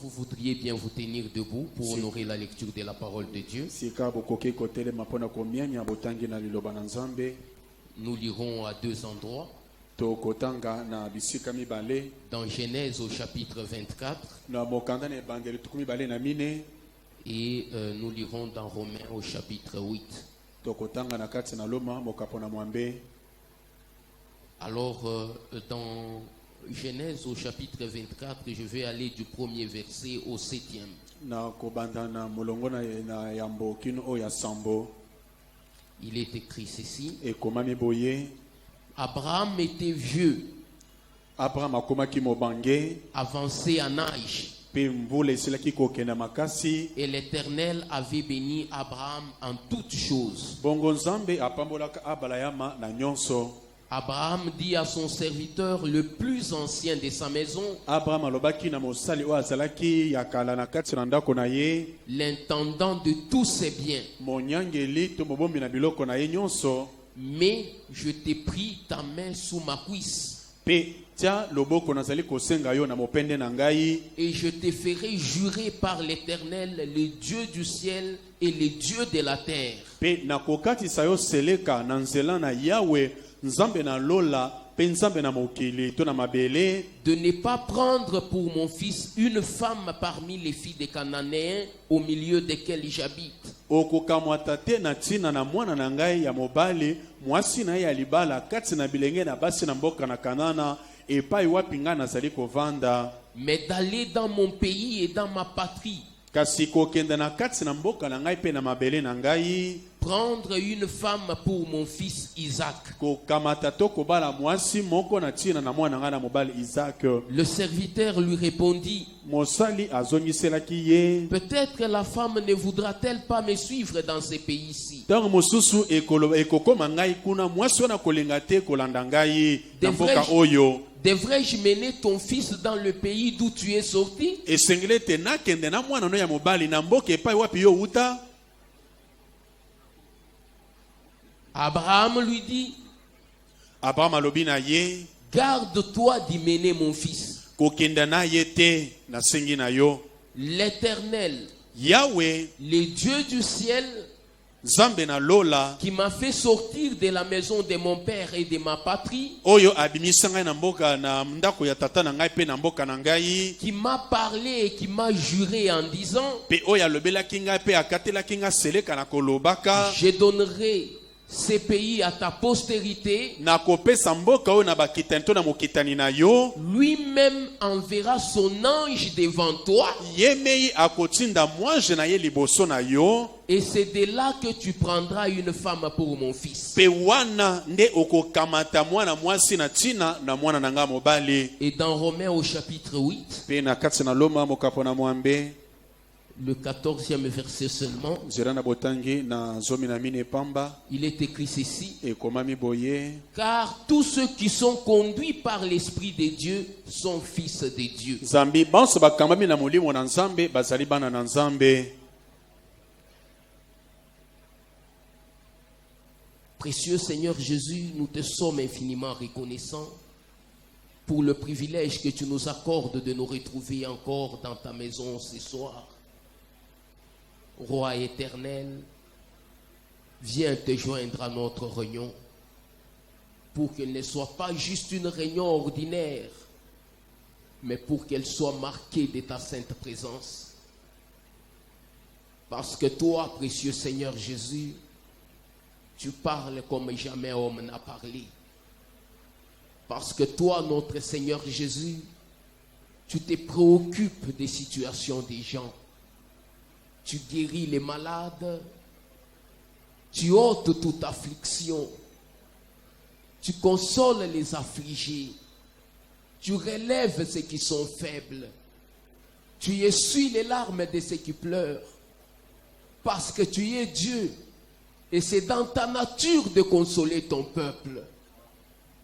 Vous voudriez bien vous tenir debout pour honorer la lecture de la parole de Dieu. Nous lirons à deux endroits. Dans Genèse au chapitre 24. Et nous lirons dans Romains au chapitre 8. Alors, dans Genèse au chapitre 24, je vais aller du premier verset au 7e. Il est écrit ceci. Abraham était vieux, avancé en âge, et l'Éternel avait béni Abraham en toutes choses. Abraham dit à son serviteur, le plus ancien de sa maison, l'intendant de tous ses biens, mais je t'ai pris ta main sous ma cuisse, et je te ferai jurer par l'Éternel, le Dieu du ciel et le Dieu de la terre, de ne pas prendre pour mon fils une femme parmi les filles des Cananéens au milieu desquelles j'habite. Mais d'aller dans mon pays et dans ma patrie, prendre une femme pour mon fils Isaac. Le serviteur lui répondit, peut-être la femme ne voudra-t-elle pas me suivre dans ce pays-ci. Devrais-je mener ton fils dans le pays d'où tu es sorti? Abraham lui dit, garde-toi d'y mener mon fils. L'Éternel, le Dieu du ciel, qui m'a fait sortir de la maison de mon père et de ma patrie, qui m'a parlé et qui m'a juré en disant, je donnerai ces pays à ta postérité, lui-même enverra son ange devant toi, et c'est de là que tu prendras une femme pour mon fils. Et dans Romains au chapitre 8, le 14e verset seulement, il est écrit ceci, car tous ceux qui sont conduits par l'Esprit de Dieu sont fils de Dieu. Précieux Seigneur Jésus, nous te sommes infiniment reconnaissants pour le privilège que tu nous accordes de nous retrouver encore dans ta maison ce soir. Roi éternel, viens te joindre à notre réunion pour qu'elle ne soit pas juste une réunion ordinaire, mais pour qu'elle soit marquée de ta sainte présence. Parce que toi, précieux Seigneur Jésus, tu parles comme jamais homme n'a parlé. Parce que toi, notre Seigneur Jésus, tu te préoccupes des situations des gens. Tu guéris les malades, tu ôtes toute affliction, tu consoles les affligés, tu relèves ceux qui sont faibles, tu essuies les larmes de ceux qui pleurent, parce que tu es Dieu Et c'est dans ta nature de consoler ton peuple.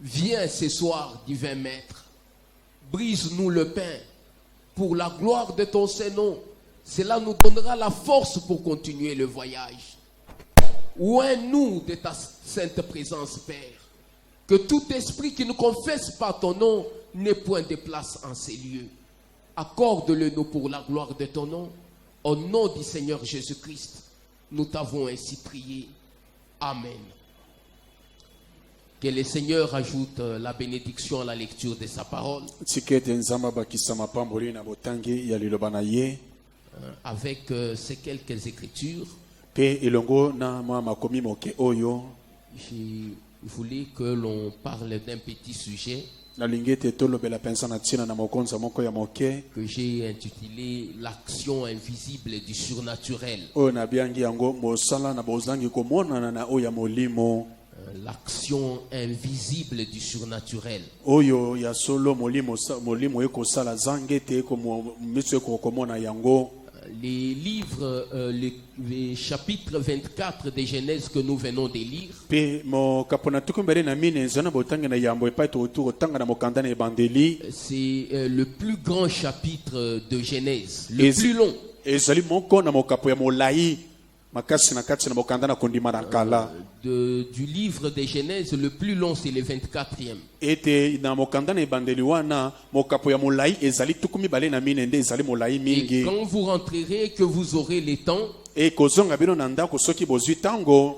Viens ce soir, divin Maître. Brise-nous le pain pour la gloire de ton Saint-Nom. Cela nous donnera la force pour continuer le voyage. Oins-nous de ta sainte présence, Père. Que tout esprit qui ne confesse pas ton nom n'ait point de place en ces lieux. Accorde-le-nous pour la gloire de ton nom. Au nom du Seigneur Jésus-Christ, nous t'avons ainsi prié. Amen. Que le Seigneur ajoute la bénédiction à la lecture de sa parole. Avec ces quelques écritures, je voulais que l'on parle d'un petit sujet que j'ai intitulé l'action invisible du surnaturel. L'action invisible du surnaturel. Les livres, les chapitres 24 de Genèse que nous venons de lire, c'est le plus grand chapitre de Genèse, le plus long. Du livre de Genèse, le plus long, c'est le 24e. Et quand vous rentrerez, que vous aurez le temps,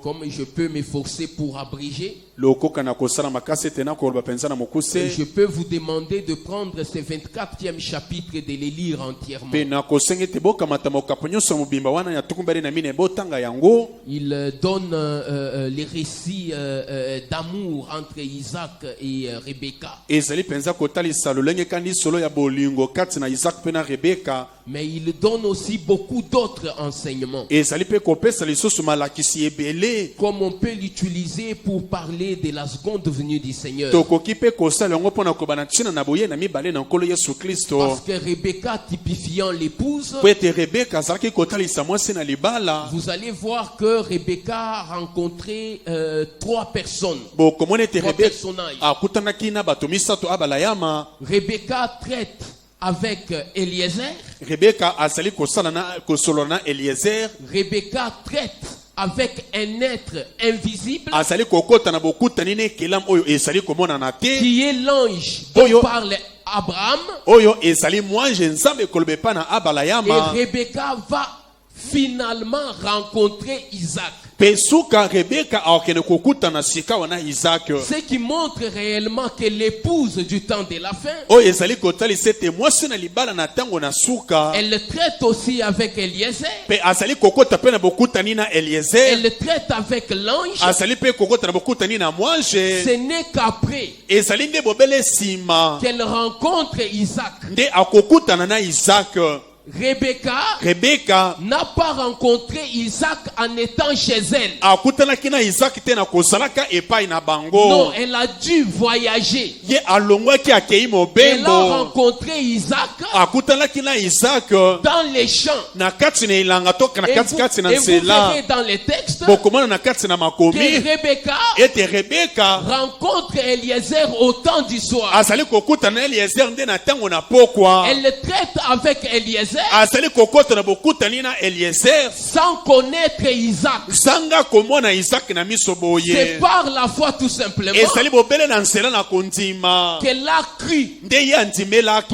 comme je peux m'efforcer pour abréger, je peux vous demander de prendre ce 24e chapitre et de le lire entièrement. Il donne les récits d'amour entre Isaac et Rebecca. Mais il donne aussi beaucoup d'autres enseignements. Comme on peut l'utiliser pour parler de la seconde venue du Seigneur. Parce que Rebecca typifiant l'épouse, vous allez voir que Rebecca a rencontré trois personnes. Trois personnages. Rebecca traite avec Eliezer. Rebecca traite avec un être invisible qui est l'ange dont parle Abraham. Et Rebecca va finalement rencontrer Isaac. Ce qui montre réellement que l'épouse du temps de la fin, elle traite aussi avec Eliezer. Elle traite avec l'ange. Ce n'est qu'après qu'elle rencontre Isaac. Rebecca n'a pas rencontré Isaac en étant chez elle. Non, elle a dû voyager. Elle a rencontré Isaac dans les champs. Et vous verrez dans les textes que Rebecca rencontre Eliezer au temps du soir. Elle traite avec Eliezer sans connaître Isaac. C'est par la foi tout simplement qu'elle a cru que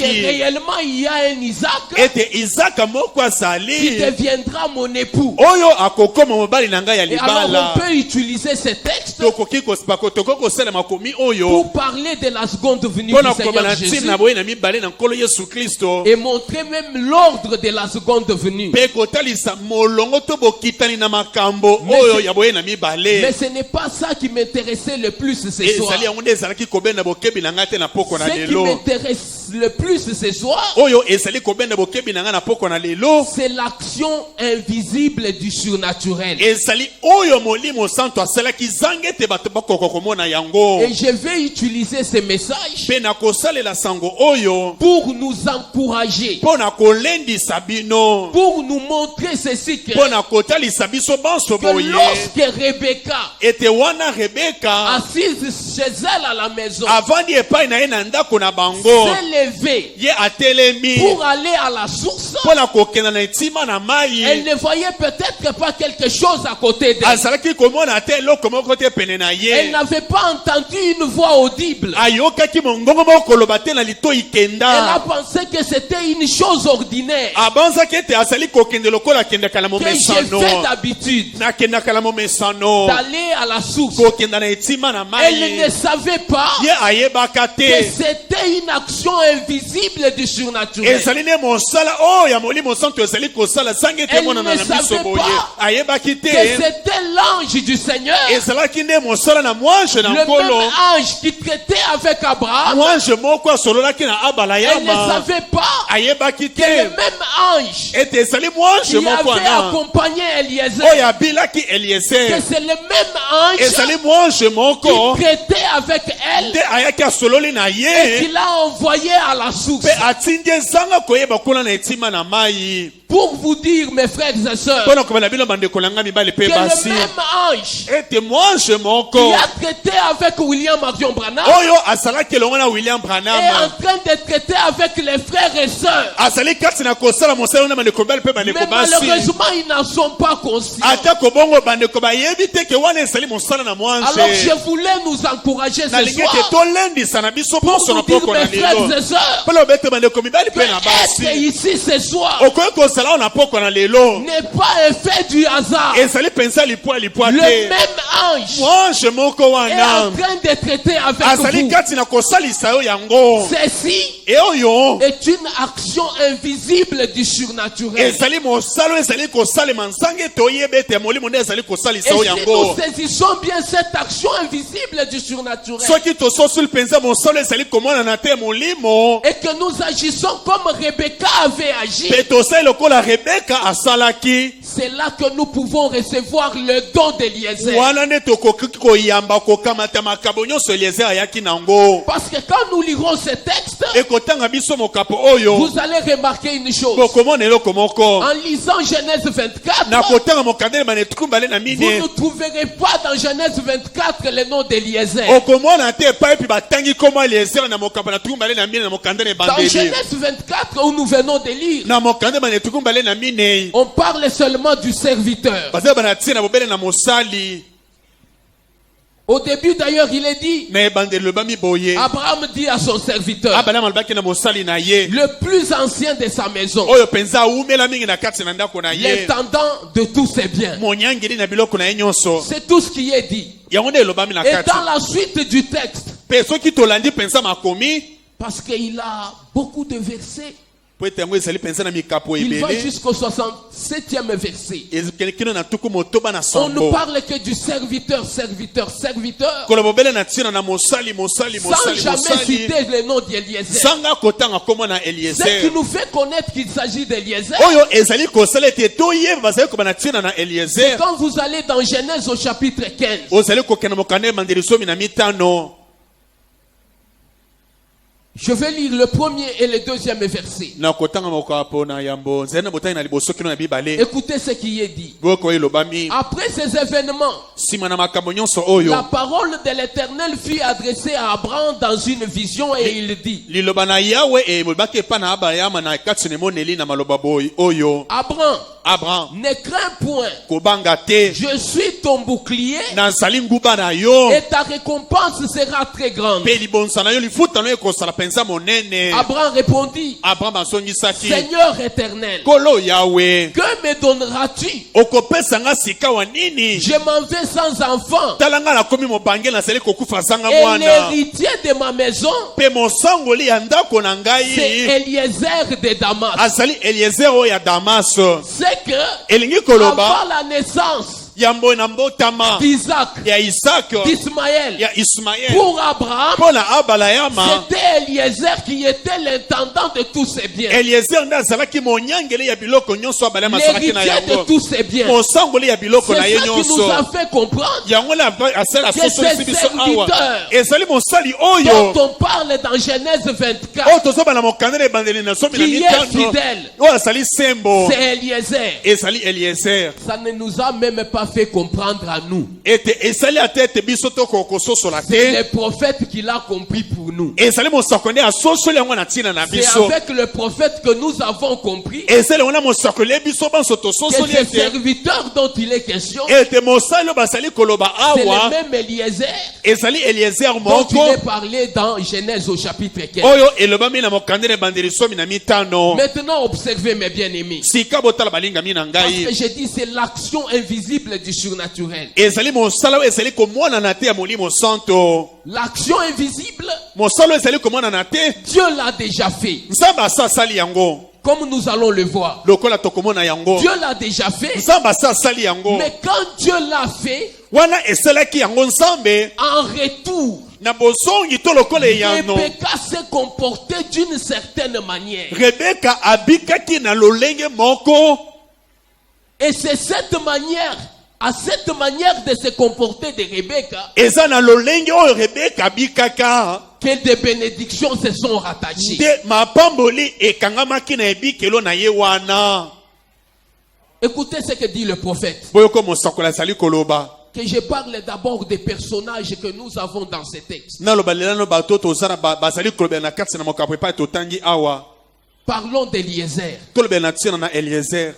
réellement il y a un Isaac qui deviendra mon époux. Et alors on peut utiliser ces textes pour parler de la seconde venue du Seigneur Jésus et montrer même l'ordre de la seconde venue. Mais ce n'est pas ça qui m'intéressait le plus ce soir. Ce qui m'intéresse le plus ce soir, c'est l'action invisible du surnaturel. Et je vais utiliser ce message pour nous encourager, pour nous montrer ceci que lorsque Rebecca assise chez elle à la maison, s'est levée pour aller à la source, elle ne voyait peut-être pas quelque chose à côté d'elle. Elle n'avait pas entendu une voix audible. Elle a pensé que c'était une chose ordinaire que j'ai fait d'habitude, d'aller à la source. Elle ne savait pas que c'était une action invisible du surnaturel. Elle ne savait pas que c'était l'ange du Seigneur, le même ange qui traitait avec Abraham. Elle ne savait pas que le même ange qui avait accompagné Eliezer, que c'est le même ange qui traitait avec elle et qui l'a envoyé à la source. Pour vous dire, mes frères et sœurs, que le même ange qui a traité avec William Marion Branham est en train de traiter avec les frères et sœurs. Mais malheureusement, ils n'en sont pas conscients. Alors je voulais nous encourager ce soir pour nous dire, mes frères et sœurs, que être ici ce soir n'est pas un fait du hasard. Le même ange est en train de traiter avec vous. Ceci est une action invisible du surnaturel. Et si nous saisissons bien cette action invisible du surnaturel et que nous agissons comme Rebecca avait agi, c'est là que nous pouvons recevoir le don d'Eliezer. Parce que quand nous lirons ce texte, vous allez remarquer une chose. En lisant Genèse 24, vous ne trouverez pas dans Genèse 24 le nom d'Eliezer. Dans Genèse 24 où nous venons de lire, on parle seulement du serviteur. Au début d'ailleurs il est dit, Abraham dit à son serviteur, le plus ancien de sa maison, l'intendant de tous ses biens. C'est tout ce qui est dit. Et dans la suite du texte, parce qu'il a beaucoup de versets, il va jusqu'au 67e verset. On ne parle que du serviteur, serviteur, serviteur, sans jamais citer le nom d'Eliezer. Ce qui nous fait connaître qu'il s'agit d'Eliezer, c'est quand vous allez dans Genèse au chapitre 15. Je vais lire le premier et le deuxième verset. Écoutez ce qui est dit. Après ces événements, la parole de l'Éternel fut adressée à Abraham dans une vision et il dit, Abraham, ne crains point, je suis ton bouclier et ta récompense sera très grande. Abraham répondit, Seigneur éternel, que me donneras-tu? Je m'en vais sans enfant et l'héritier de ma maison, c'est Eliezer de Damas. C'est que avant la naissance Yambo na mbotama. d'Isaac, Ya Isaac. d'Ismaël. Ya Ismaël. Pour Abraham, Pour la Abalayama. c'était Eliezer qui était l'intendant de tous ses biens. Eliezer nda zalaki monyangele ya biloko nyonso Abalayama salaki na L'héritier de yango. tous ses biens. Mosangoli ya biloko C'est na ye ça qui nous nyonso. a fait comprendre Yango la asala que soso ces biso awa. serviteurs Ezali mosali dont oyo. on parle dans Genèse 24, Oyo tozoba na mokandele ebandeli na somi na qui est mitano. fidèle, Oyo asali sembo. c'est Eliezer. Ezali Eliezer. Ça ne nous a même pas fait comprendre à nous. Ete esali atete biso toko kososola C'est te. le prophète qui l'a compris pour nous. Ezali mosakoli asosoli yango na ntina na C'est biso. avec le prophète que nous avons compris Ezali wana mosakoli biso banso que tososoli ces ete. serviteurs dont il est question, Ete mosali oyo basali koloba c'est awa. le même Eliezer Ezali Eliezer dont il moko. est parlé dans Genèse au chapitre 15. Oyo elobami na mokandele ebandeli somi na mitano. Maintenant, observez mes bien-aimés. Sika botala balingami na Parce que ngai. j'ai dit, c'est l'action invisible du surnaturel. Ezali mosala oyo ezali komona na te ya molimo santo. L'action invisible, Mosala oyo ezali komona na te. Dieu l'a déjà fait. Nzambe asali yango. Comme nous allons le voir. Lokola tokomona yango. Dieu l'a déjà fait. Nzambe asali yango. Mais quand Dieu l'a fait, Wana esalaki yango Nzambe. en retour, Na bozongi to lokola eyano. Rebecca s'est comportée d'une certaine manière. Rebeka abikaki na lolenge moko. Et c'est à cette manière de se comporter de Rebecca, Eza na lolenge oyo Rebeka abikaka. que des bénédictions se sont rattachées. De mapamboli ekangamaki na ebikelo na ye wana. Écoutez ce que dit le prophète. Boyoko mosakola sali koloba. Que je parle d'abord des personnages que nous avons dans ces textes. Na lobalela no bato tozana basali koloba na kati na mokapo pa totangi awa. Parlons d'Eliezer. Toloba na tina na Eliezer.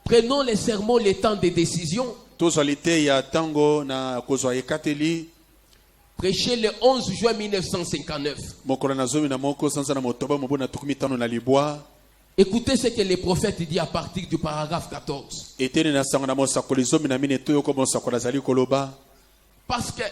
Prenons les sermons, les temps de décision. Tozalite ya tango na kozwa ekateli. Prêché le 11 juin 1959. Mokolo na zomi na moko sanza na motoba mobona tukumi tano na libwa. Écoutez ce que le prophète dit à partir du paragraphe 14. Etene na sango na mosakoli zomi na mine toyo ko mosakola zali koloba. Parce que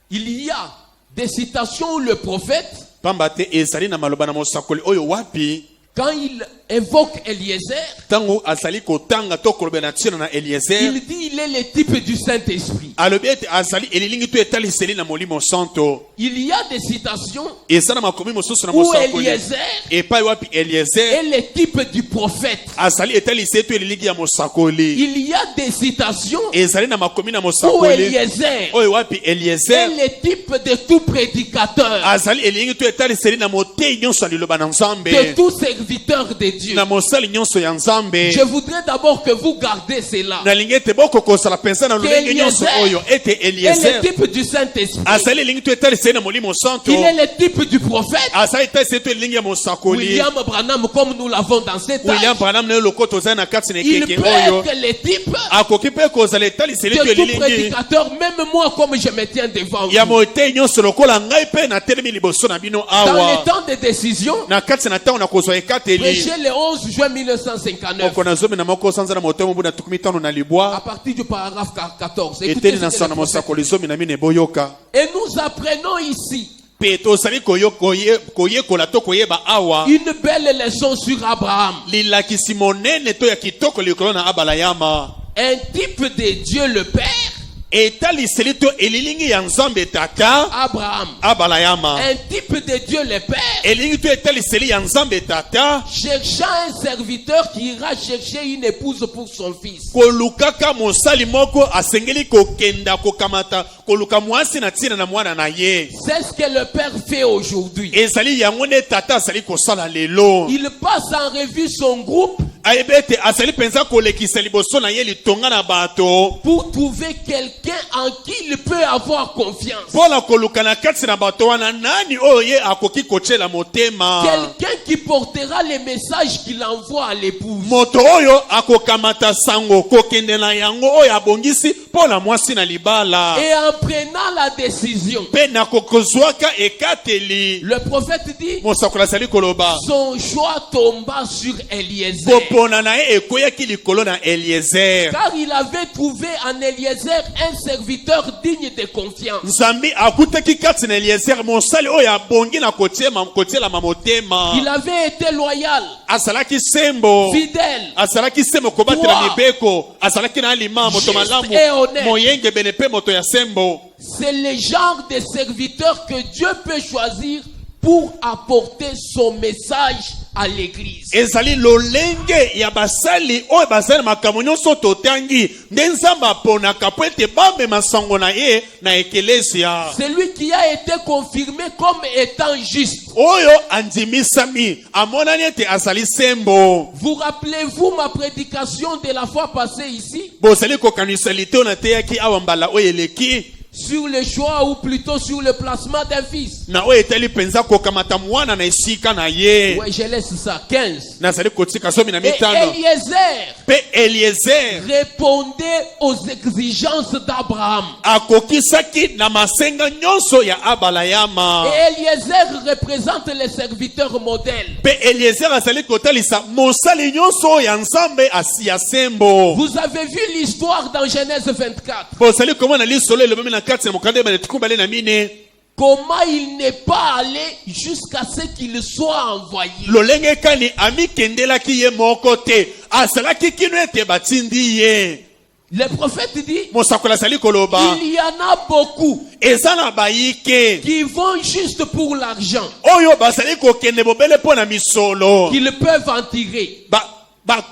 il y a des citations où le prophète, Pamba te ezali na maloba na mosakoli oyo wapi. quand il évoque Eliezer, Tango asali kotanga to koloba na tina na Eliezer. il dit il est le type du Saint-Esprit. Alobete asali elilingi to etali seli na molimo santo. Il y a des citations Esana makomi mosusu na où mosakoli. Eliezer Epai wapi Eliezer. est le type du prophète. Asali etali setu elilingi ya mosakoli. Il y a des citations Ezali na makomi na où mosakoli. Eliezer Oyo wapi est Eliezer. le type de tout prédicateur, Azali elilingi to etali seli na motei nyonso liloba na de Nzambe. tout serviteur de Dieu. Na mosali nyonso ya Nzambe. Je voudrais d'abord que vous gardez cela. Na lingete boko kosala pensa na lolenge nyonso oyo ete Et Eliezer. le type du Saint-Esprit. Azali elilingi to etali seli na molimo santo. Il est le type du prophète. Azali etali seli to elilingi ya mosakoli. William Branham, comme nous l'avons dans cette William âge, Branham na lokoto za na kati na il ekeke peut oyo. être le type Akoki pe kozala etali seli to de tout elilingi. prédicateur, même moi comme je me tiens devant Ya vous. motei nyonso lokola ngai pe na telemi liboso na bino Dans awa. les temps de décision, Na kati na ntango na kozwa ekateli. prêché le 11 juin 1959, Moko na zomi na moko sanza na moto mobu na tukumi tano na à libwa. partir du paragraphe 14. Écoutez Eteni na ce que sana le prophète mosakoli zomi na mine boyoka. dit. Et nous apprenons ici Pe tosali koyekola to koyeba awa. une belle leçon sur Abraham, Lilakisi monene to ya kitoko likolo na Abalayama. un type de Dieu le Père, Etali seli to elilingi ya Nzambe tata. Abraham, Abalayama. un type de Dieu le Père, Elilingi to etali seli ya Nzambe tata. cherchant un serviteur qui ira chercher une épouse pour son fils. Kolukaka mosali moko asengeli kokenda kokamata koluka mwasi na tina na mwana na ye. C'est ce que le Père fait aujourd'hui. Ezali yango ne tata asali kosala lelo. Il passe en revue son groupe Ayebete asali penza kolekisa liboso na ye litonga na bato. pour trouver quelqu'un en qui il peut avoir confiance. Pola koluka na kati na bato wana nani oyo ye akoki kochela motema. Quelqu'un qui portera les messages qu'il envoie à l'épouse. Moto oyo akokamata sango kokende na yango oyo abongisi pola mwasi na libala. Et en prenant la décision, Pe na kokozwaka ekateli. le prophète dit, Mosakola sali koloba. son choix tomba sur Eliezer. Popo lipona na ye ekweyaki likolo na Eliezer. Car il avait trouvé en Eliezer un serviteur digne de confiance. Nzambi akutaki kati na Eliezer mosali oyo abongi na kotiela motema. Il avait été loyal, Asalaki sembo. fidèle, Asalaki sembo kobatela mibeko. Asalaki na alima moto malamu. et honnête. Moyenge benepe moto ya sembo. C'est le genre de serviteur que Dieu peut choisir pour apporter son message à l'église. Ezali lolenge ya basali oyo basali makambo nyonso totangi nde Nzambe aponaka po ete bamema sango na ye na ekelesia. Celui qui a été confirmé comme étant juste. Oyo andimisami amonani ete azali sembo. Vous rappelez-vous ma prédication de la fois passée ici Bozali kokanisa lite oyo nateyaki awa mbala oyo eleki sur le choix ou plutôt sur le placement d'un fils. na oyo etali penza kokamata mwana na esika na ye. Ouais, je laisse ça. 15. Nazali kotika somi na Et mitano. Eliezer Pe Eliezer répondait aux exigences d'Abraham. akokisaki na masenga nyonso ya Abalayama. Et Eliezer représente les serviteurs modèles. Pe Eliezer azali kotalisa mosali nyonso ya Nzambe ya sembo. Vous avez vu l'histoire dans Genèse 24. Bozali komona lisolo elobemi na kati na mokanda ya tukumbale na mine. Comment il n'est pas allé jusqu'à ce qu'il soit envoyé. Lolenge kani amikendelaki ye moko te. Asalaki kino ete batindi ye. Le prophète dit, Mosakola sali koloba. il y en a beaucoup Eza na bayike. qui vont juste pour l'argent, Oyo basali kokende bobele po na misolo. qu'ils peuvent en tirer.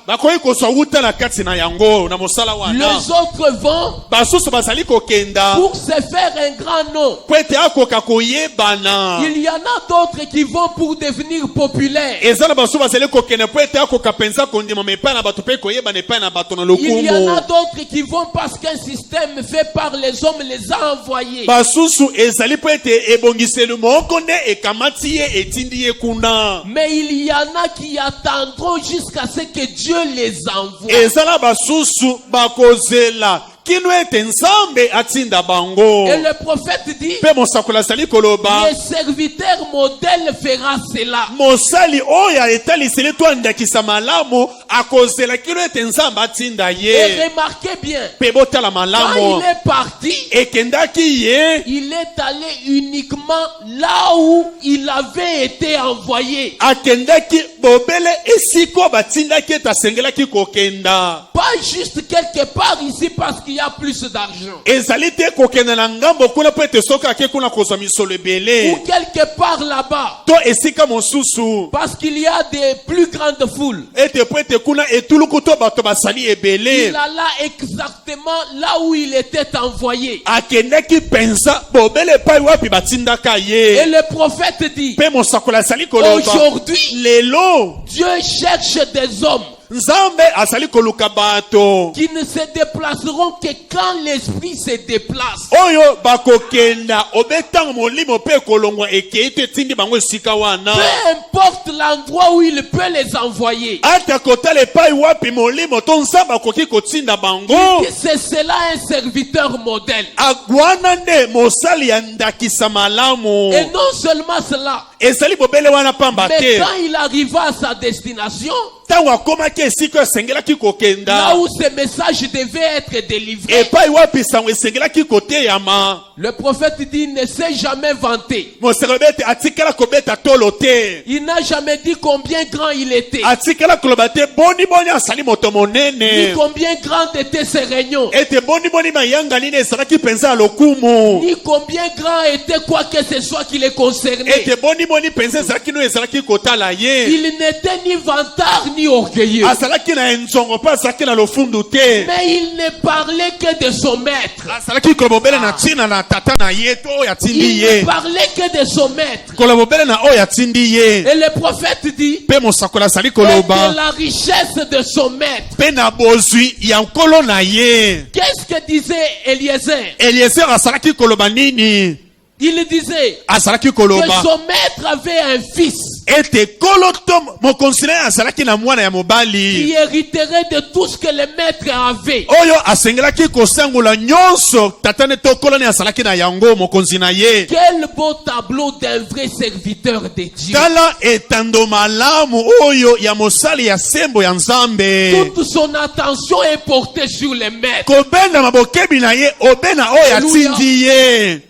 Bakoki kozwa wuta na kati na yango na mosala wana. Les autres vont Basusu basali kokenda pour se faire un grand nom. po ete akoka koyebana. Il y en a d'autres qui vont pour devenir populaires. Eza na basusu basali kokende po ete akoka penza kondima mepai na bato pe koyebana epai na bato na Il y en a lokumu. d'autres qui vont parce qu'un système fait par les hommes les a envoyés. Basusu ezali po ete ebongiseli moko nde ekamati ye etindi ye kuna. Mais il y en a qui attendront jusqu'à ce que Dieu les envoie. Ezala basusu bakozela kino ete Nzambe atinda bango. Et le prophète dit, Pe mosakola sali koloba. le serviteur modèle fera cela. Mosali oya etaliseli to andakisa malamu akozela kino ete Nzambe atinda Et ye. remarquez bien, Pe botala quand malamu. il est parti, Ekendaki ye. il est allé uniquement là où il avait été envoyé. Akendaki bobele esiko batindaki ete asengelaki kokenda. Pas juste quelque part ici parce qu'il y a plus d'argent. Ezali te kokenda na ngambo kuna po ete soki ake kuna kozwa misolo Ou ebele. quelque part là-bas To esika mosusu. parce qu'il y a des plus grandes foules. Ete po ete kuna etuluku to bato basali Il ebele. alla exactement là où il était envoyé. Akendaki penza bobele pai wapi batindaka Et ye. le prophète dit, Pe mosakola sali koloba. aujourd'hui, Lelo Dieu cherche des hommes Nzambe asali koluka bato. qui ne se déplaceront que quand l'esprit se déplace. Oyo bakokenda obetang molimo pe kolongwa ekei te tindi bango esika wana. Peu importe l'endroit où il peut les envoyer. Ata kotala epai wapi molimo to Nzambe akoki kotinda bango. C'est cela un serviteur modèle. Agwana nde mosali ya ndakisa malamu. Et non seulement cela, Ezali bobele wana pamba mais te. quand il arriva à sa destination, Tango akomaki esika esengelaki là kokenda. où ce message devait être délivré, Epai wapi sango esengelaki koteyama. le prophète dit, il ne s'est jamais vanté. Mosekolo ete atikala kobeta tolo te. Il n'a jamais dit combien grand il était, Atikala koloba te boni boni asali moto ni monene. combien grand étaient ses réunions, Ete boni boni mayanga nini ezalaki penza ya lokumu. ni combien grand était quoi que ce soit qui les concernait. Ete boni boni penza ezalaki no ezalaki kotala ye. Il n'était ni vantard ni orgueilleux, Azalaki na enzongo pe azalaki na lofundu te. mais il ne parlait que de son maître. Azalaki kolobobele na ntina na tata na ye to oyo atindi Il ne ye. parlait que de son maître. Kolobobele na oyo atindi ye. Et le prophète dit, Pe mosakola azali et koloba. de la richesse de son maître. Pe na bozwi ya nkolo na ye. Qu'est-ce que disait Eliezer? Eliezer azalaki koloba nini? Il disait Azalaki que koloba. son maître avait un fils ete koloto mokonzi na ye azalaki na mwana ya mobali qui hériterait de tout ce que le maître avait. oyo asengelaki kosangola nyonso tata ne tokolo ne azalaki na yango mokonzi na ye. Quel beau tableau d'un vrai serviteur de Dieu. Tala etando malamu oyo ya mosali ya sembo ya Nzambe. Toute son attention est portée sur le maître. Kobenda mabokebi na ye obena oyo atindi ye.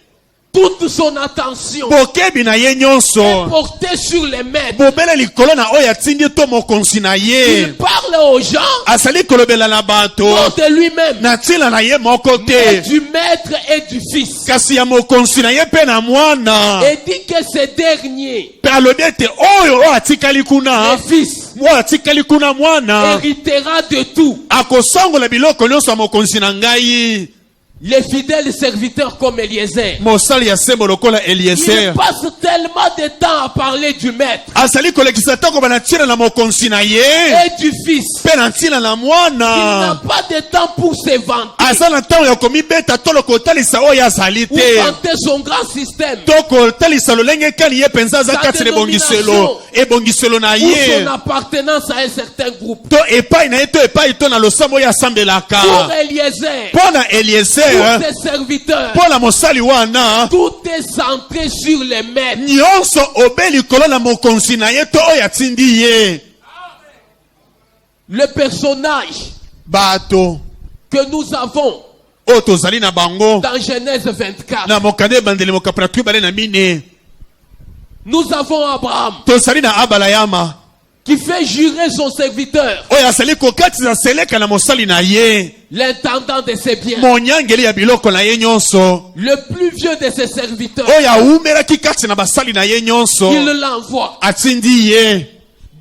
Toute son attention Bokebi na ye est nyonso. portée sur le maître. Bobela likolo na oyo atindi to mokonzi na ye. Il parle aux gens Asali kolobela na bato. non de lui-même, Na tila na ye moko mais te. du maître et du fils. Kasi ya mokonzi na ye pe na mwana. Et dit que ce dernier, Pe alobi ete oyo oyo atikali kuna. le fils, Oyo atikali kuna mwana. héritera de tout. Akosongola biloko nyonso ya mokonzi na ngai. Les fidèles serviteurs comme Eliezer, Mosali ya sembo lokola il Eliezer. passe tellement de temps à parler du maître Asali kolekisa tango bana tina na mokonzi na ye. et du fils. Pe na tina na Il n'a mwana. pas de temps pour se vanter Asa na tango ya komibeta tolo kotalisa oyo azali ou te. vanter son grand système To kotalisa lolenge kani ye penza aza kati na ebongiselo. Ebongiselo na ou son ye. appartenance à un certain groupe. To epai na ye to epai to na losambo oyo asambelaka. Pour Eliezer, Pona Eliezer. pour ses serviteurs, Pona mosali wana. tout est centré sur les maîtres. Nyonso obeli kolo na mokonzi na ye to oyo atindi ye. Le personnage Bato. que nous avons Oyo tozali na bango. dans Genèse 24, Na mokande bandeli mokapra tubale na mine. nous avons Abraham Tozali na abalayama. qui fait jurer son serviteur, Oyo asali kokatisa seleka na mosali na ye. l'intendant de ses biens, Monyangeli ya biloko na ye nyonso. le plus vieux de ses serviteurs. Oyo awumelaki kati na basali na ye nyonso. Il l'envoie. Atindi ye.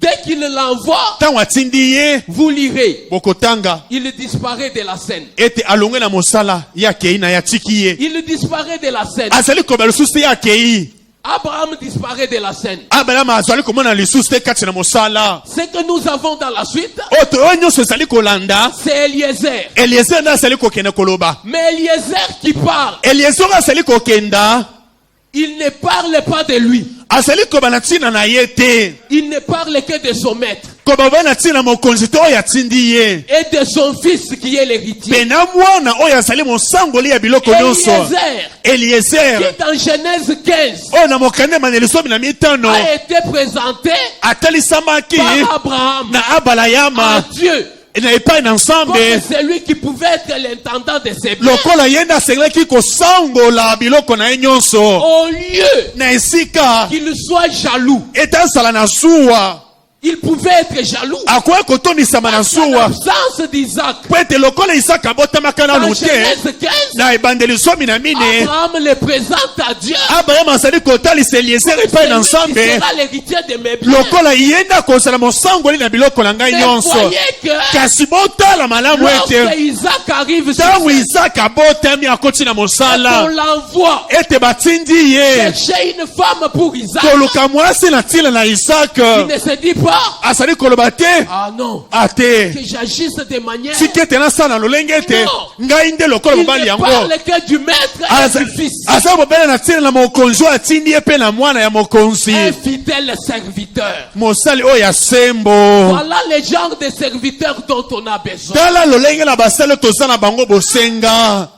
Dès qu'il l'envoie, Tango atindi ye. vous lirez, Bokotanga. il disparaît de la scène. Ete alongwe na mosala ya kei na ya tiki ye. Il disparaît de la scène. Azali koba lisusu te ya kei. Abraham disparaît de la scène. Abalama azali komona lisusu te kati na mosala. Ce que nous avons dans la suite, Oyo nyonso ezali kolanda. c'est Eliezer. Eliezer nde azali kokende koloba. Mais Eliezer qui parle, Eliezer azali kokenda. il ne parle pas de lui. Azali koba na ntina na ye te. Il ne parle que de son maître Koba ba na ntina mokonzi to oyo atindi ye. et de son fils qui est l'héritier. Pena mwana oyo azali mosangoli ya biloko nyonso. Eliezer, Eliezer qui dans Genèse 15 oyo na mokande manelisomi na mitano a été présenté atalisamaki par Abraham na à abalayama Dieu na epai na comme nsambe celui qui pouvait être l'intendant de ses biens. lokola ye nde asengelaki kosangola biloko na ye nyonso Au lieu na esika qu'il soit jaloux, ete azala na zuwa il pouvait être jaloux. akoki kotondisama na En zuwa l'absence d'Isaac, po ete lokola isaka abotamaka dans nanu te Genèse 15, na ebandeli somi na mine Abraham le présente à Dieu. abrahama azali kotalisa eliezer epai na C'est lui qui nzambe sera l'héritier de mes biens. lokola ye nde akozala mosangoli na biloko na ngai Mais nyonso voyez que kasi botala malamu lorsque ete Isaac arrive sur ntango scène, isaka abotami akoti na on mosala l'envoie ete batindi ye chercher une femme pour Isaac. koluka mwasi na ntina na isaka Il ne se dit pas, azali koloba te ah non, ate que j'agisse de manière. siki ete nasala na lolenge ete ngai nde lokola Il mobali ne yango parle que du maître et du fils. aza mobele na ntina na mokonzi oyo atindi ye mpe na mwana ya mokonzi Un fidèle serviteur. mosali oyo ya sembo Voilà le genre de serviteurs dont on a besoin. tala lolenge na basali toza na bango bosenga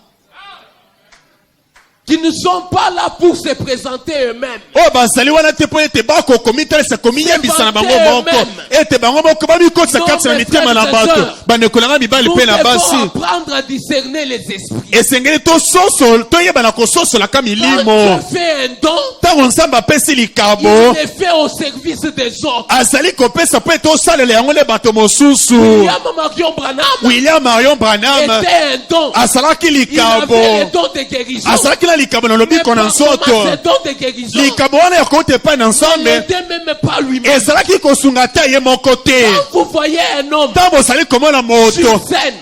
Qui ne sont pas là pour se présenter eux-mêmes. oyo bazali wana te mpo ete bakokomitalisa komiyebisa na bango moko ete bango moko babikotisa kati na mitema na bato bandeko na nga mibali Nous mpe na devons basi apprendre à discerner les esprits. esengeli toyebana kososolaka Quand milimo Dieu fait un don, ntango nzambe apesi il likabo le fait au service des autres. azali kopesa mpo ete osalela yango nde bato mosusu William Marion Branham william marion branham était un don. asalaki Il likabo avait le don de guérison. asalaki na likabo na Mais lobiko na par nzoto comment ce don de guérison, likabo wana ya kouta epai na il nzambe n'était même pas lui-même. ezalaki kosunga te ye moko te Quand vous voyez un homme ntango ozali komona moto sur scène,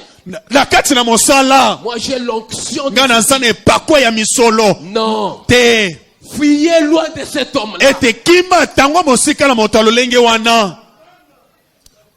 na kati na mosala moi j'ai l'onction de... ngai naza na epakwa ya misolo Non. te Fuyez loin de cet homme-là. ete kima ntango mosika na moto ya lolenge wana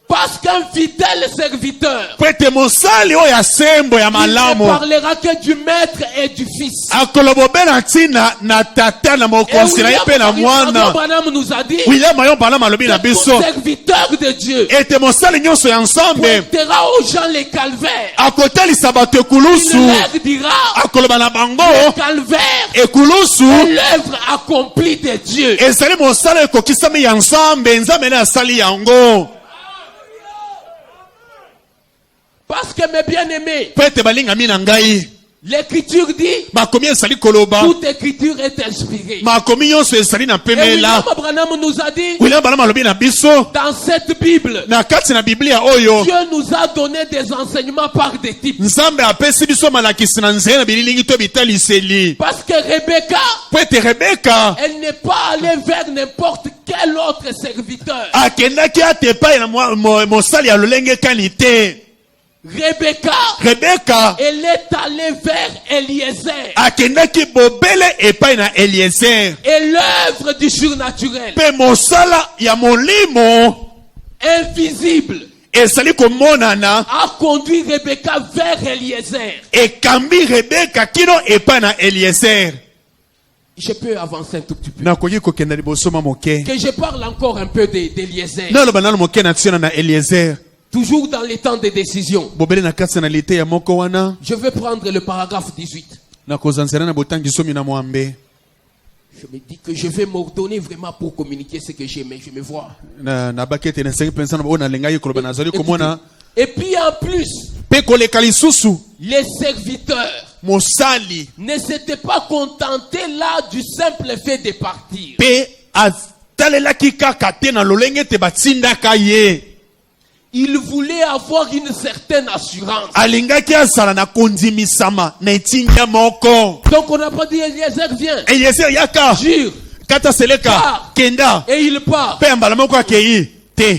Parce qu'un fidèle serviteur, po ete mosali oyo ya sembo ya il ne malamu parlera que du maître et du fils. akolobobela ntina na tata na mokonzi na ye mpe na mwana. Branham nous a dit William ayo bana malobi na que biso tout serviteur de Dieu ete mosali nyonso ya nzambe pointera aux gens les calvaires. akotalisa bato Il ekulusu leur dira akoloba na bango le calvaire ekulusu est l'œuvre accomplie de Dieu. ezali mosala ekokisami ya nzambe nzambe nde asali yango. Parce que mes bien-aimés, po ete balingami na ngai l'écriture dit makomi ezali koloba toute écriture est inspirée. makomi nyonso ezali na Et William pemela. Branham nous a dit William bana malobi na biso dans cette Bible, na kati na biblia oyo Dieu nous a donné des enseignements par des types. nzambe apesi biso malakisi na nzela na bililingi to bitaliseli. Parce que Rebecca, po ete rebeka elle n'est pas allée vers n'importe quel autre serviteur. akendaki ate epai na mosali ya lolenge kani te. Rebecca, elle est allée vers Eliezer. akendaki bobele epai na Eliezer. Et l'œuvre du surnaturel, Pe mosala ya molimo invisible, ezali komonana a conduit Rebecca vers Eliezer. ekambi rebeka kino epai na Eliezer. Je peux avancer un tout petit peu. nakoki kokenda liboso ma moke Que je parle encore un peu d'Eliezer. naloba nano moke na tiona na Eliezer. Toujours dans les temps de décision. bobele na kati na lite ya moko wana Je vais prendre le paragraphe 18. nakozanzela na botangi somi na mwambe. Je me dis que je vais m'ordonner vraiment pour communiquer ce que j'aimais. Je me vois. na bakete na sengi pensa na bo na lengai koloba nazali komona. Et puis en plus, Pe koleka lisusu les serviteurs mosali ne s'étaient pas contentés là du simple fait de partir. pe atalelaki kaka te na lolenge te batindaka ye. Il voulait avoir une certaine assurance. alingaki azala na kondimisama na etinga moko. Donc on n'a pas dit Eliezer vient. Eliezer yaka Jure. kata seleka Part. kenda Et il part. pe mbala moko akei te.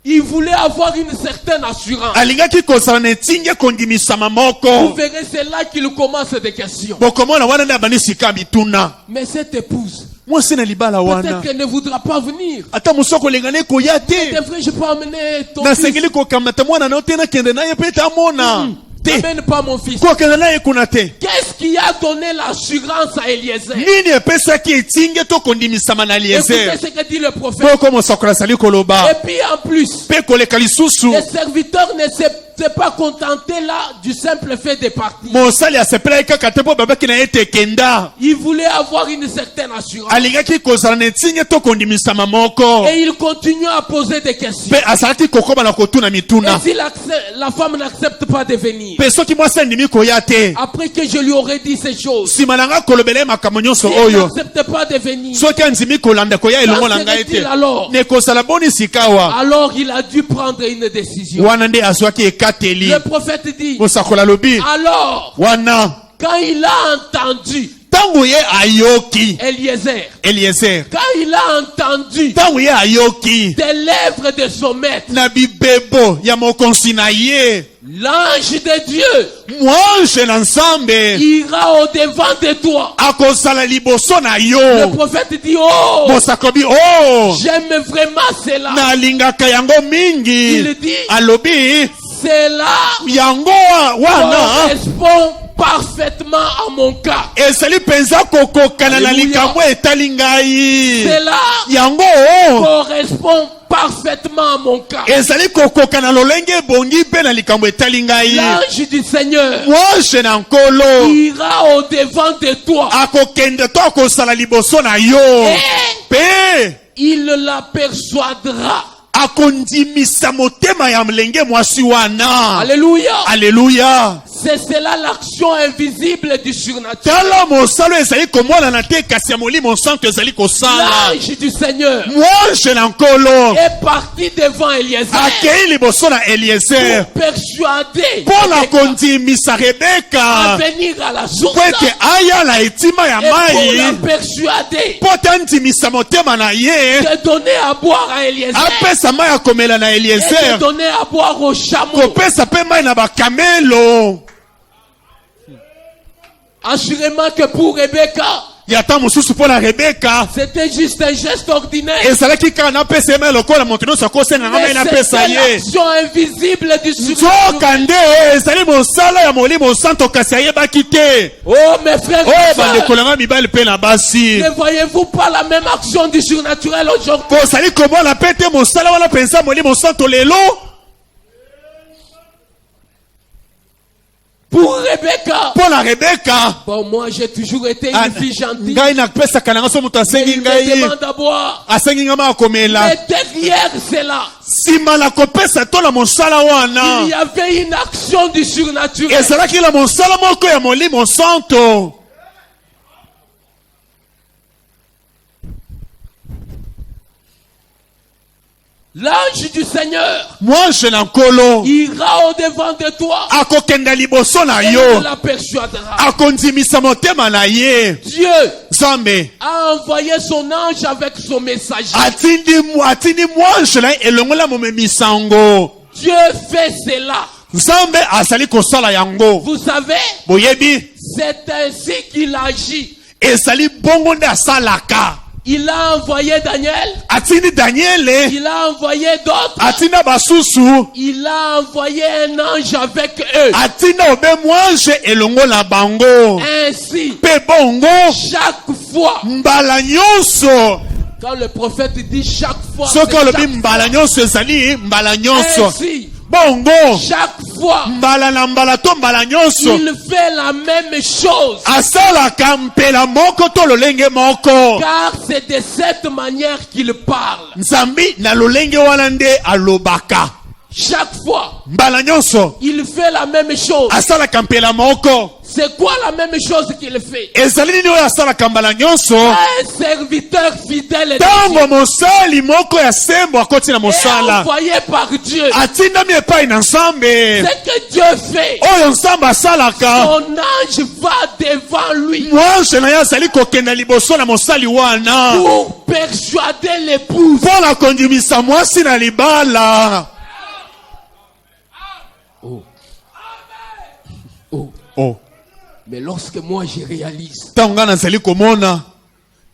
Il voulait avoir une certaine assurance. alingaki kozala na etinga kondimisama Vous moko. verrez, c'est là qu'il commence des questions. bokomona wana nde abandi sika bituna. Mais cette épouse, mwasi na libala peut-être wana qu'elle ne voudra pas venir. ata mosoko olengana ekoya C'est te. vrai, je peux amener ton fils. nasengeli kokamata mwana na yo te nakende na ye mpe ete amona te. N'amène pas mon fils. kokende na ye kuna te. Qu'est-ce qui a donné l'assurance à Eliezer? nini epesaki etinge to kondimisama na Écoutez Eliezer. ce que dit le prophète. poko mosakoli azali koloba Et puis en plus, mpe koleka lisusu les serviteurs ne s'est pas contenté là du simple fait de partir. mosali asepelaki kaka te mpo babaki na ye te kenda. Il voulait avoir une certaine assurance. alingaki kozala na etinge to kondimisama moko Et il continue à poser des questions. mpe azalaki kokoba na kotuna Et mituna. si la femme n'accepte pas de venir, mpe soki mwasi andimi koya te après que je lui aurais dit ces choses, nsima na nga kolobela ye makambo nyonso si elle oyo n'accepte pas de venir, soki andimi kolanda koya elongo na ngai te serait-il alors? nekozala boni sikawa. Alors il a dû prendre une décision. wana nde azwaki ekateli. Le prophète dit, mosakoli alobi alors, wana quand il a entendu ntango ye ayoki Eliezer, quand il a entendu ntango ye ayoki des lèvres de son maître, na bibebo ya mokonzi na ye, l'ange de Dieu mwange na nzambe ira au devant de toi. akozala liboso na yo. Le prophète dit, oh, mosakoli oh j'aime vraiment cela. nalingaka yango mingi. Il dit, alobi cela yango wana correspond parfaitement à mon cas. ezali mpenza kokokana na Alléluia. likambo etali ngai. Cela yango correspond parfaitement à mon cas. ezali kokokana lolenge ebongi mpe na likambo etali ngai. L'ange du Seigneur mwange na nkolo ira au devant de toi. akokende to akosala liboso na yo mpe Il la persuadera. akondimisa motema ya mlenge mwasi wana. Alléluia. Alleluya. C'est cela l'action invisible du surnaturel. tala mosalo ezali komonana te kasi ya molimo santo ezali kosala. L'ange du Seigneur mwange na nkolo est parti devant Eliezer akei liboso na Eliezer pour persuader mpo na Rebecca kondimisa à Rebeka venir à la source po ete aya na etima ya et pour mai la persuader mpo te andimisa motema na ye de donner à boire à Eliezer apesa mai ya komela na et de Eliezer donner à boire aux chameaux. kopesa mpe mai na bakamelo. Assurément que pour Rebecca, Yata mususu pour la Rebecca. C'était juste un geste ordinaire. Et ça là qui quand on a passé mais le corps la montre ça cause na Mais na c'était pesa ye. l'action invisible du So surnaturel. kande sali mosala ya molimo santo kasi ye bakite. Oh mes frères Oh et bande sœurs, kolanga mibali pe na basi. ne voyez-vous pas la même action du surnaturel aujourd'hui? Po sali comment la pete mosala wala pensa molimo santo lelo. Pour Rebecca. Pour la Rebecca. Bon, moi j'ai toujours été une fille gentille. Ngai na pesa kananga so mutu Mais asengi il me ngai. demande à boire. Asengi ngama akomela. Mais derrière cela, Sima la kopesa to la mosala wana. il y avait une action du surnaturel. Ezalaki la mosala moko ya molimo santo. L'ange du Seigneur Moi je nankolo. ira au-devant de toi Akokenda liboso na et yo. te la persuadera. Akondimisa motema na ye. Dieu Zambe. a envoyé son ange avec son messager. Atindi mwanche na elongola momemisango. Dieu fait cela. Zambe asali kosala yango. Vous savez, Boyebi. c'est ainsi qu'il agit. Esali bongo nde asalaka. Il a envoyé Daniel. Atindi Daniele. Il a envoyé d'autres. Atinda basusu. Il a envoyé un ange avec eux. Atinda obe mwanche elongola bango. Ainsi, Pe bongo. chaque fois, Mbala nyonso. quand le prophète dit chaque fois, Soki c'est olobi chaque mbala nyonso ezali mbala nyonso. ainsi, Bongo. chaque fois, Mbala na mbala to mbala nyonso. il fait la même chose. Asalaka mpela moko to lolenge moko. Car c'est de cette manière qu'il parle. Nzambi na lolenge wana nde alobaka. Chaque fois, Mbala nyonso. il fait la même chose. Asalaka mpela moko. C'est quoi la même chose qu'il fait? Ezali nini oyo asalaka mbala nyonso. Un serviteur fidèle de Tango Dieu mosali moko ya sembo akoti na est mosala. envoyé par Dieu. Atindami epai na Nzambe. Ce que Dieu fait, Oyo Nzambe asalaka. son ange va devant lui Mwanche na ye azali kokenda liboso na mosali wana. pour persuader l'épouse. Mpo na kondimisa mwasi na libala. Oh. Oh. Mais lorsque moi je réalise Ntango nga nazali komona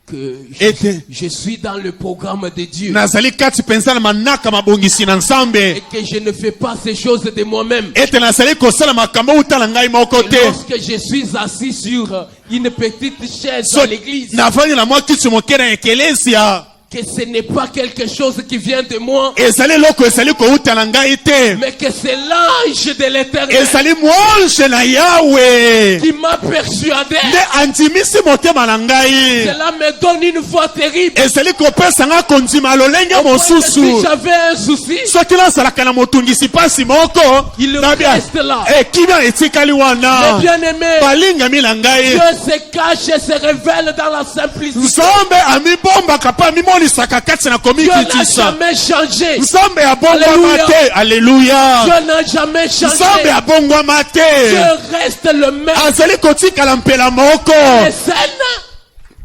que ete je suis dans le programme de Dieu nazali kati penza na manaka mabongisi na Nzambe. et que je ne fais pas ces choses de moi-même, Ete nazali kosala makambo uta na ngai moko et te. lorsque je suis assis sur une petite chaise So à l'église, nafandi na mwa kiti moke na ekelesia. que ce n'est pas quelque chose qui vient de moi, Ezali loko ezali kouta na ngai te. mais que c'est l'ange de l'éternel Ezali mwanche na Yawe. qui m'a persuadé. Nde andimisi motema na ngai. Cela me donne une foi terrible. Ezali kopesa nga kondima lolenge Si mosusu. j'avais un souci, Soki nazalaka na motungisi pasi moko. il nabia, reste là. kimia etikali Mes wana. bien-aimés, Balingami na ngai. Dieu se cache et se révèle dans la simplicité. Nzambe amibombaka pa mimonisaka kati na Dieu n'a komikitisa. jamais changé. Nzambe abongwama Alléluia. te. Alleluya. Dieu n'a jamais Nzambe changé. abongwama te. Dieu reste le même. Azali kotikala mpela moko.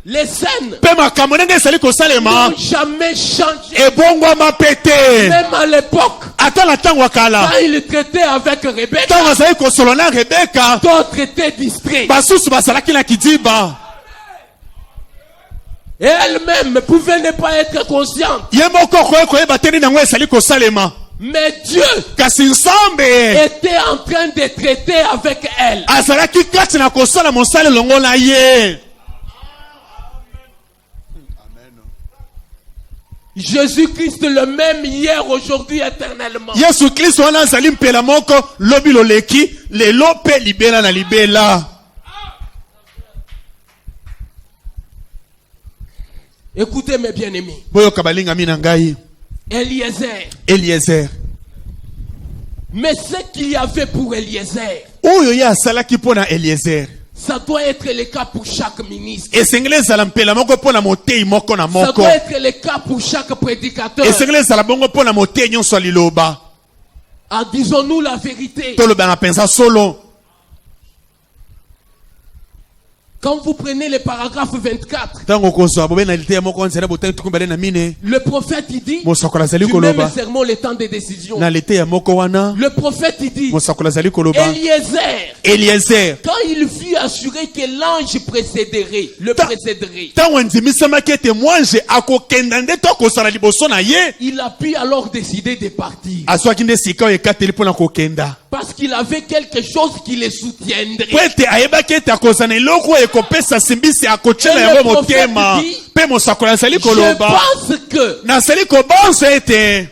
Les scènes Pe makambo ndenge ezali kosalema. n'ont jamais changé. Ebongwama pe te. Même à l'époque, Ata na ntango ya kala. quand il traitait avec Rebecca, Ntango azali kosolola na Rebeka. d'autres étaient distraits. Basusu bazalaki na kidiba. Et elle-même pouvait ne pas être consciente. Ye moko koyeba te nini yango ezali kosalema. Mais Dieu Kasi Nzambe était en train de traiter avec elle. azalaki kati na kosala mosala elongo na ye. Jésus-Christ le même hier, aujourd'hui, éternellement. Yesu Kristo wana azali mpela moko lobi loleki lelo pe libela na libela. Écoutez mes bien-aimés. Boyoka balingami na ngai. Eliezer. Mais ce qu'il y avait pour Eliezer, Oyo ye asalaki mpo na Eliezer. ça doit être le cas pour chaque ministre. Esengeli ezala mpela moko mpo na motei moko na Ça moko. doit être le cas pour chaque prédicateur. Esengeli ezala bongo mpo na motei nyonso ya liloba. Ah, disons-nous la vérité. Toloba na penza solo. Quand vous prenez le paragraphe 24, Tango kozwa bobe na lite ya moko nzela botangi tukumbele na mine. le prophète il dit, Mosakola zali du même koloba. sermon, le temps de décision. Na lite ya moko wana. Le prophète il dit, Mosakola zali koloba. Eliezer. quand il fut assuré que l'ange précéderait, le précéderait, Tango nzimisa ete mwanje akokenda nde to kosala liboso na ye. il a pu alors décider de partir. Aswaki nde sika ekateli pona kokenda. Parce qu'il avait quelque chose qui le soutiendrait. Kwete ayebaki ete akozana eloko ekopesa simbisi akochela yango motema. Pe mosakola zali Je koloba. pense que Nasali kobanza ete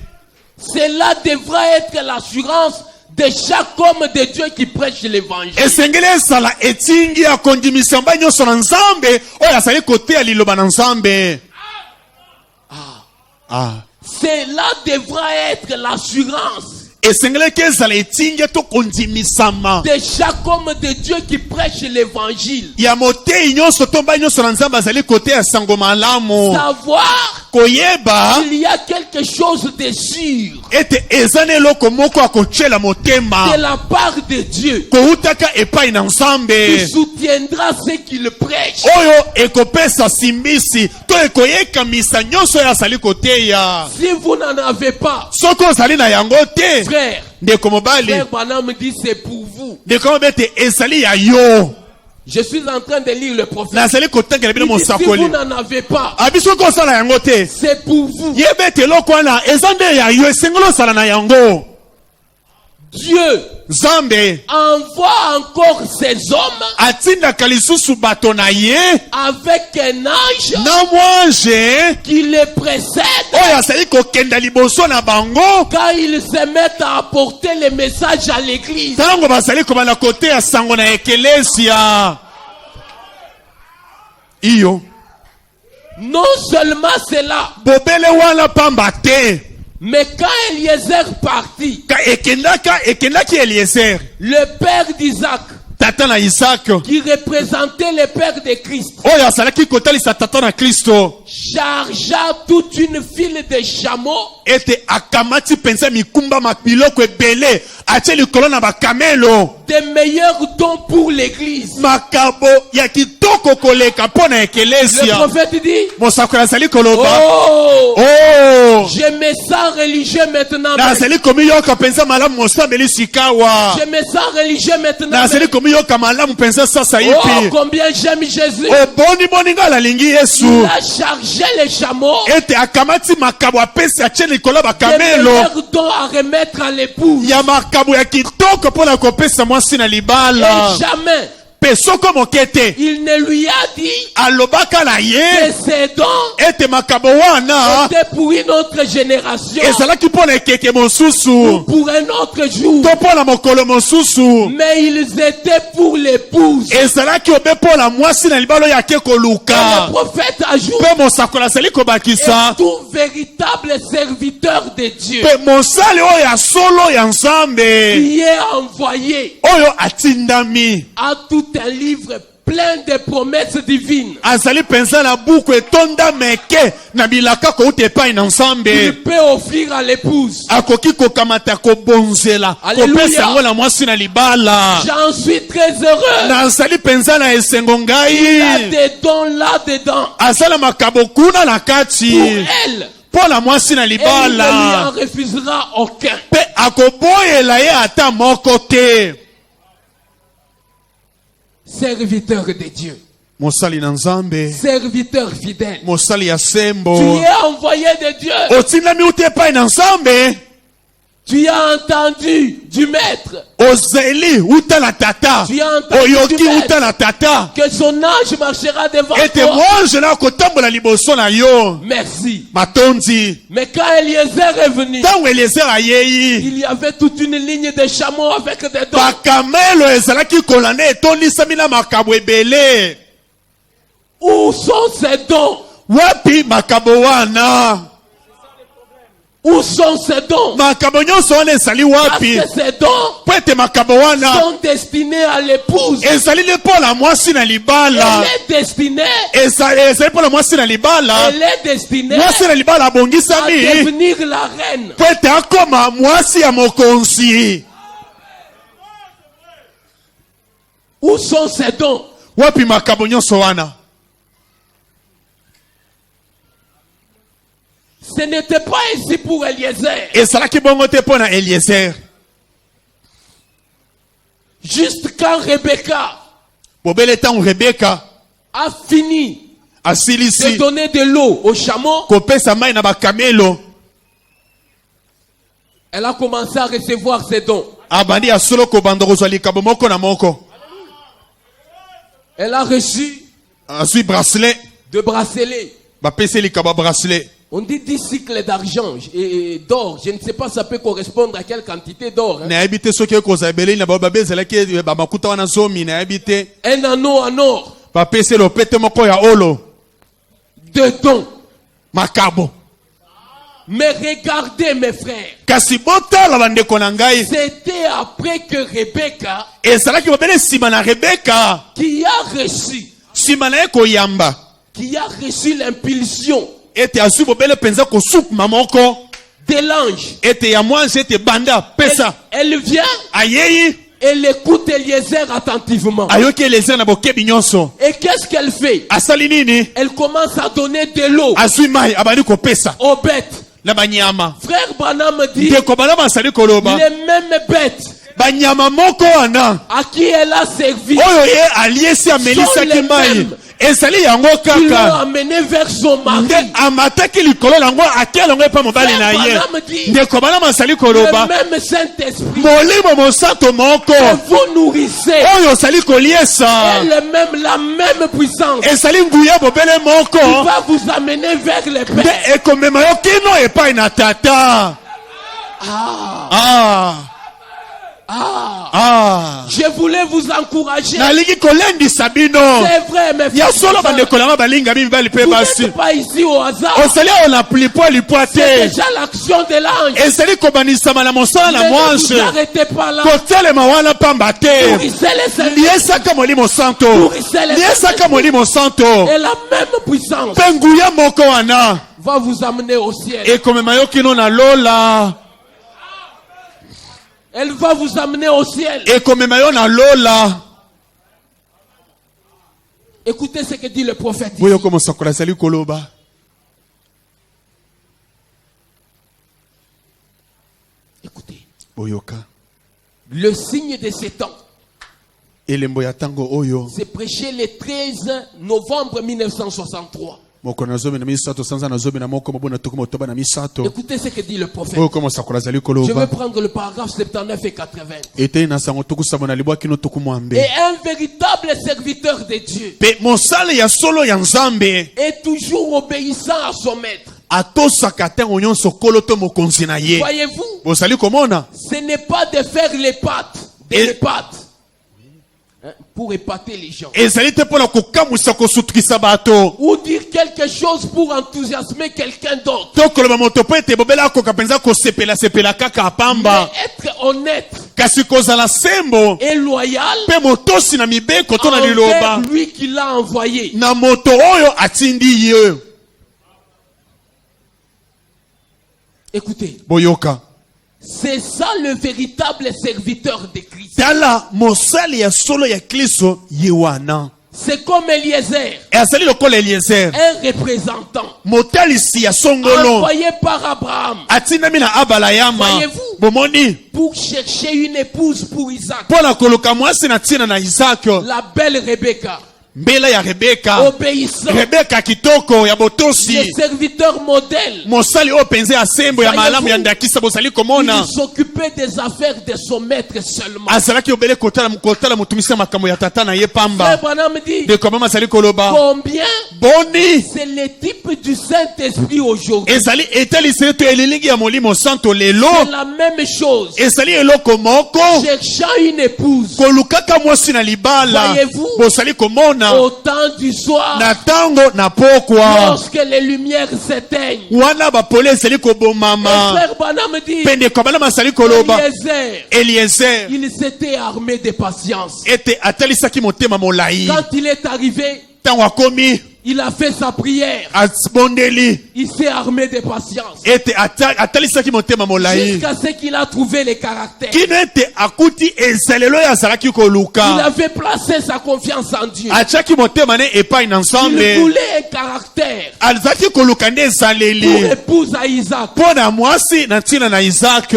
cela devra être l'assurance de chaque homme de Dieu qui prêche l'évangile. esengeli esala etingi akondimisa mba nyonso na nzambe oyo asali koteya liloba na nzambe. Cela devra être l'assurance Esengeleki ezala etingi to kondimisama de chaque homme de Dieu qui prêche l'évangile. ya motei nyonso to mba nyonso na nzambe azali koteya sango malamu. Savoir Koyeba qu'il y a quelque chose de sûr ete eza na eloko moko akochela de motema la part de Dieu koutaka epai na qui nzambe soutiendra ce qu'il prêche. oyo ekopesa simbisi to ekoyekamisa nyonso oyo asali koteya. Si vous n'en avez pas, Soki ozali na yango te frère, ndeko mobali frère Branham dit c'est pour vous. ndeko mobe ete ezali ya yo. Je suis en train de lire le prophète. nazali kotangela bino Il dit, si mosakoli vous n'en avez pas, abi soki osala yango te c'est pour vous. yeba ete eloko wana eza nde ya yo esengeli osala na yango. Dieu nzambe envoie encore ces hommes atindaka lisusu bato na ye avec un ange na mwange qui les précède oyo azali kokenda liboso na bango quand ils se mettent à apporter les messages à l'église. ntango bazali kobanda koteya sango na ekelesia iyo. Non seulement cela, bobele wana pamba te mais quand Eliezer partit, ka ekendaki Eliezer le père d'Isaac, tata na Isaac qui représentait le père de Christ, oyo azalaki kotalisa tata na Kristo chargea toute une file de chameaux ete akamati penza mikumba biloko ebele atie likolo na bakamelo des meilleurs dons pour l'église. makabo ya kitoko koleka mpo na Le ekelesia. prophète dit, mosakoli azali koloba oh, oh je me sens religieux maintenant. nazali komiyoka penza malamu mosambeli sikawa Je me sens religieux maintenant. nazali komiyoka malamu penza sasa Oh, ipi combien j'aime Jésus. oboni nga nalingi Yesu Il a chargé les chameaux ete akamati makabo apesi atie likolo des bakamelo meilleurs dons à remettre à l'épouse. ya makabo ya kitoko mpo na kopesa mwasi na libala. Et jamais Pe soko moke te il ne lui a dit alobaka na que ye ces dons ete makabo wana étaient pour une autre génération, ezalaki mpo na ekeke mosusu pour un autre jour. to mpo na mokolo mosusu Mais ils étaient pour l'épouse. Et ezalaki obe mpo na mwasi na libala oyo ake le koluka. prophèt ajoute, Mpe mosakoli azali kobakisa tout véritable serviteur de Dieu mpe mosali oyo ya solo ya nzambe qui est envoyé oyo atindami à tout un livre plein de promesses divines. azali penza na buku etonda meke na bilaka kouta epai na Il nzambe peut offrir à l'épouse. akoki kokamata kobonzela Alléluia. kopesa yango na mwasi na libala. J'en suis très heureux. nazali penza na esengo Il a ngai des dons là-dedans azala makabo kuna na pour kati elle. mpo na mwasi na Et il ne lui en libala refusera aucun. mpe akoboyela ye ata moko te. Serviteur de Dieu. mosali na nzambe Serviteur fidèle. mosali ya Tu sembo es envoyé de Dieu. otindami uta epai na nzambe Tu as entendu du maître ozeli uta na tata Tu as entendu oyoki du maître. uta na tata que son ange marchera devant ete toi. mwange na kotambola liboso na yo. Merci. matondi Mais quand Eliezer est venu, ntango Eliezer ayei il y avait toute une ligne de chameaux avec des dons. bakamelo ezalaki kolanda etondisami na makabo ebele. Où sont ces dons? wapi makabo wana? Où sont ces dons? makabo nyonso wana ezali Parce wapi? que ces dons po ete makabo wana sont destinés à l'épouse. ezali nde mpo na mwasi na libala. Elle est destinée. ezali mpo na mwasi na libala. Elle est destinée mwasi na libala à abongisami devenir la reine. po ete akoma mwasi ya mokonzi. Où sont ces dons? wapi makambo nyonso wana? Ce n'était pas ainsi pour Eliezer. Ezalaki bongo te mpo na Eliezer. Juste quand Rebecca Bobele ntango Rebeka a fini de asilisi donner de l'eau au chameau, kopesa mai na bakamelo, elle a commencé à recevoir ses dons. abandi ya solo kobanda kozwa likambo moko na moko. Elle a reçu Azwi bracelet, de bracelets. bapesi likambo ya bracelet. On dit 10 cycles d'argent et d'or. Je ne sais pas, ça peut correspondre à quelle quantité d'or. Hein. nayebi te soki ekozala ebele na bababe ezalaki bamakuta wana zomi, nayebi te. Un anneau en or. Bapesi lopete moko ya olo, 2 dons. makabo. Mais regardez mes frères. Kasi botala bandeko na ngai, C'était après que Rebecca, ezalaki bobele nsima na Rebeka, qui a reçu l'impulsion ete azwi bobele penza kosukuma moko de l'ange. ete ya mwanzi ete banda pesa. Elle vient, Ayei, elle écoute Eliezer attentivement. ayoki Eliezer na bokebi nyonso. Et qu'est-ce qu'elle fait? Asali nini? Elle commence à donner de l'eau Azwi mai abandi kopesa aux bêtes. na banyama. Frère Branham dit, Ndeko bana basali koloba les mêmes bêtes banyama moko wana à qui elle a servi, oyo ye aliesi amelisaki mai ezali yango qui l'ont kaka amené vers son mari. nde amataki likolo nango atia yango epa mobali na ye. Branham dit, Ndeko bana basali le koloba même Saint-Esprit molimo mosanto moko que vous nourrissez, oyo osali koliesa la même puissance ezali nguya bobele qui moko va vous amener vers les nde pères. ekomema yo kino epai na tata. Je voulais vous encourager. nalingi kolendisa bino C'est vrai, mes ya frères. solo bandeko nanga balinga mibali mpe Vous basi, n'êtes pas ici au hasard. osali ayo na lipwa C'est te, déjà l'action de l'ange. ezali kobanisama na mosala na Mais ne mwanse, vous arrêtez pas là. kotelema wana pamba te. Nourrissez les saints. liesaka molimo santo, Nourrissez les liesaka saints. molimo santo, Et la même puissance mpe nguya moko wana va vous amener au ciel. ekomema yo kino na lola, Elle va vous amener au ciel. ekomema yo na lola. Écoutez ce que dit le prophète. boyo komosakola azali koloba Écoutez. boyoka Le signe de ces temps, elembo ya tango oyo c'est prêché le 13 novembre 1963. moko na zomi na misato sanza na zomi na moko mabona tuku motoba na misato. Écoutez ce que dit le prophète. boyo komosakola azali Je vais koloba prendre le paragraphe 79 et 80. etei na sango tuku sabo na libwa kino tuku mwambe. Et un véritable serviteur de Dieu Pe mosale ya solo ya nzambe est toujours obéissant à son maître. atosaka ntango nyonso kolo to mokonzi na ye. Voyez-vous, bozali komona ce n'est pas de faire les pattes, Et- les pattes, hein, pour épater les gens. ezali te mpona kokamwisa kosutukisa bato Ou dire quelque chose pour enthousiasmer quelqu'un d'autre. to koloba moto mpo ete bobela akoka mpenza kosepela kaka apamba. Mais être honnête kasi kozala sembo et loyal mpe motosi na mibeko to na liloba envers lui qui l'a envoyé. na moto oyo atindi ye. Écoutez, boyoka c'est ça le véritable serviteur de Christ. tala mosali ya solo ya kristo ye wana C'est comme Eliezer, azali lokola Eliezer, un représentant motalisi ya songolo envoyé par Abraham atindami na abalayama. Voyez-vous? bomoni pour chercher une épouse pour Isaac. mpo na koluka mwasi na ntina na isaki, La belle Rebecca, mbela ya Rebeka. obéissant, Rebeka kitoko ya le botosi, serviteur modèle. mosali oyo penza ya sembo ya malamu ya ndakisa. bozali komona Il s'occupait des affaires de son maître seulement. azalaki obele kotala motumisi ya makambo ya tata na ye Frère pamba. Branham dit, ndeko mama azali koloba combien boni c'est le type du Saint-Esprit aujourd'hui. ezali etaliseli to elilingi ya molimo santo lelo, C'est la même chose. ezali eloko moko Cherchant une épouse kolukaka mwasi na libala. Voyez-vous? bozali komona au temps du soir, na tango na pokwa lorsque les lumières s'éteignent. wana bapole ezali Et kobomama. frère Branham dit, mpe ndeko bana azali koloba Eliezer, Eliezer il s'était armé de patience. ete atalisaki motema molai. Quand il est arrivé, ntango akomi Il a fait sa prière. Asbondeli. Il s'est armé de patience. Ete atalisaki motema molai. Jusqu'à ce qu'il a trouvé les caractères. Kino ete akuti esalelo ya salaki Il koluka. avait placé sa confiance en Dieu. Achaki motema ne epai na Il nsambe. voulait un caractère Alzaki koluka nde pour esaleli. épouse à Isaac. Pona mwasi na ntina na Isaac.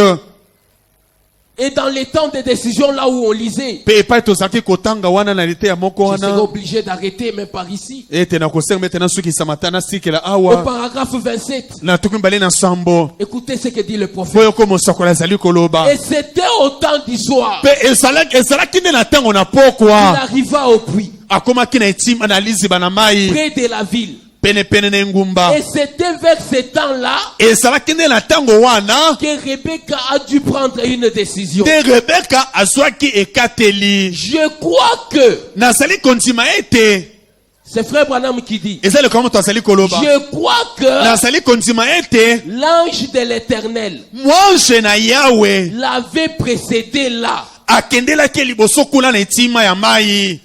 Et dans les temps de décision, là où on lisait, Pe epai tozaki kotanga wana na lite ya moko je serais wana. obligé d'arrêter, mais par ici. Ete na kosenga metena suki samatana sikela Au awa. paragraphe 27, Na tukumbali na sambo. écoutez ce que dit le prophète. Boyo ko mosakola zali koloba. Et c'était au temps du soir. Pe esalaki nde na ntango na Il pokwa. arriva au puits, Akomaki na etima na liziba na mai. près de la ville. Pene pene na engumba. Et c'était vers ce temps-là Esalaki nde na ntango wana. que Rebecca a dû prendre une décision. Te Rebeka azwaki ekateli. Je crois que, Nazali kondima ete. c'est frère Branham qui dit, Eza le comment azali koloba. je crois que Nazali kondima ete. l'ange de l'Éternel Mwange na Yahweh l'avait précédé là, akendelaki liboso kuna na etima ya mai.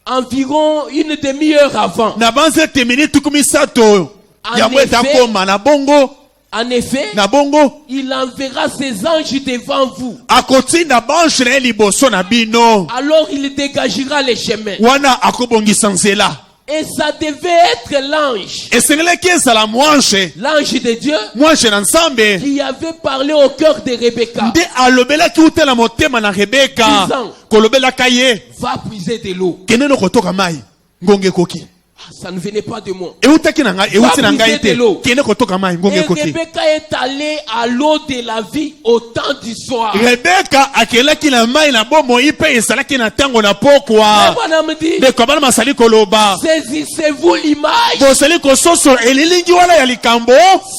environ une demi-heure avant. Na banze te minute tukumi sato. En Ya mweta effet- koma na bongo. En effet, Na bongo. il enverra ses anges devant vous. Akotinda bange na ye liboso na bino. Alors il dégagera les chemins. Wana akobongisa nzela. Et ça devait être l'ange, Esengelaki ezala mwange. l'ange de Dieu, Mwange na nzambe. qui avait parlé au cœur de Rebecca. Nde alobelaki utela motema na Rebeka. Disant. Kolobelaka ye. Va puiser de l'eau. Keneno kotoka mai. Ngonge koki. Ah, ça ne venait pas de moi. Eutaki na ngai, euti na ngai puiser de te. l'eau. Kene kotoka mai, Et ngonge koki. Rebecca est allée à l'eau de la vie au temps du soir. Rebeka akelaki na mai na bomoi pe esalaki na ntango na Et pokwa. Branham me dit, Ndeko bana masali koloba. saisissez-vous l'image, Bosali kososo elilingi wana ya likambo.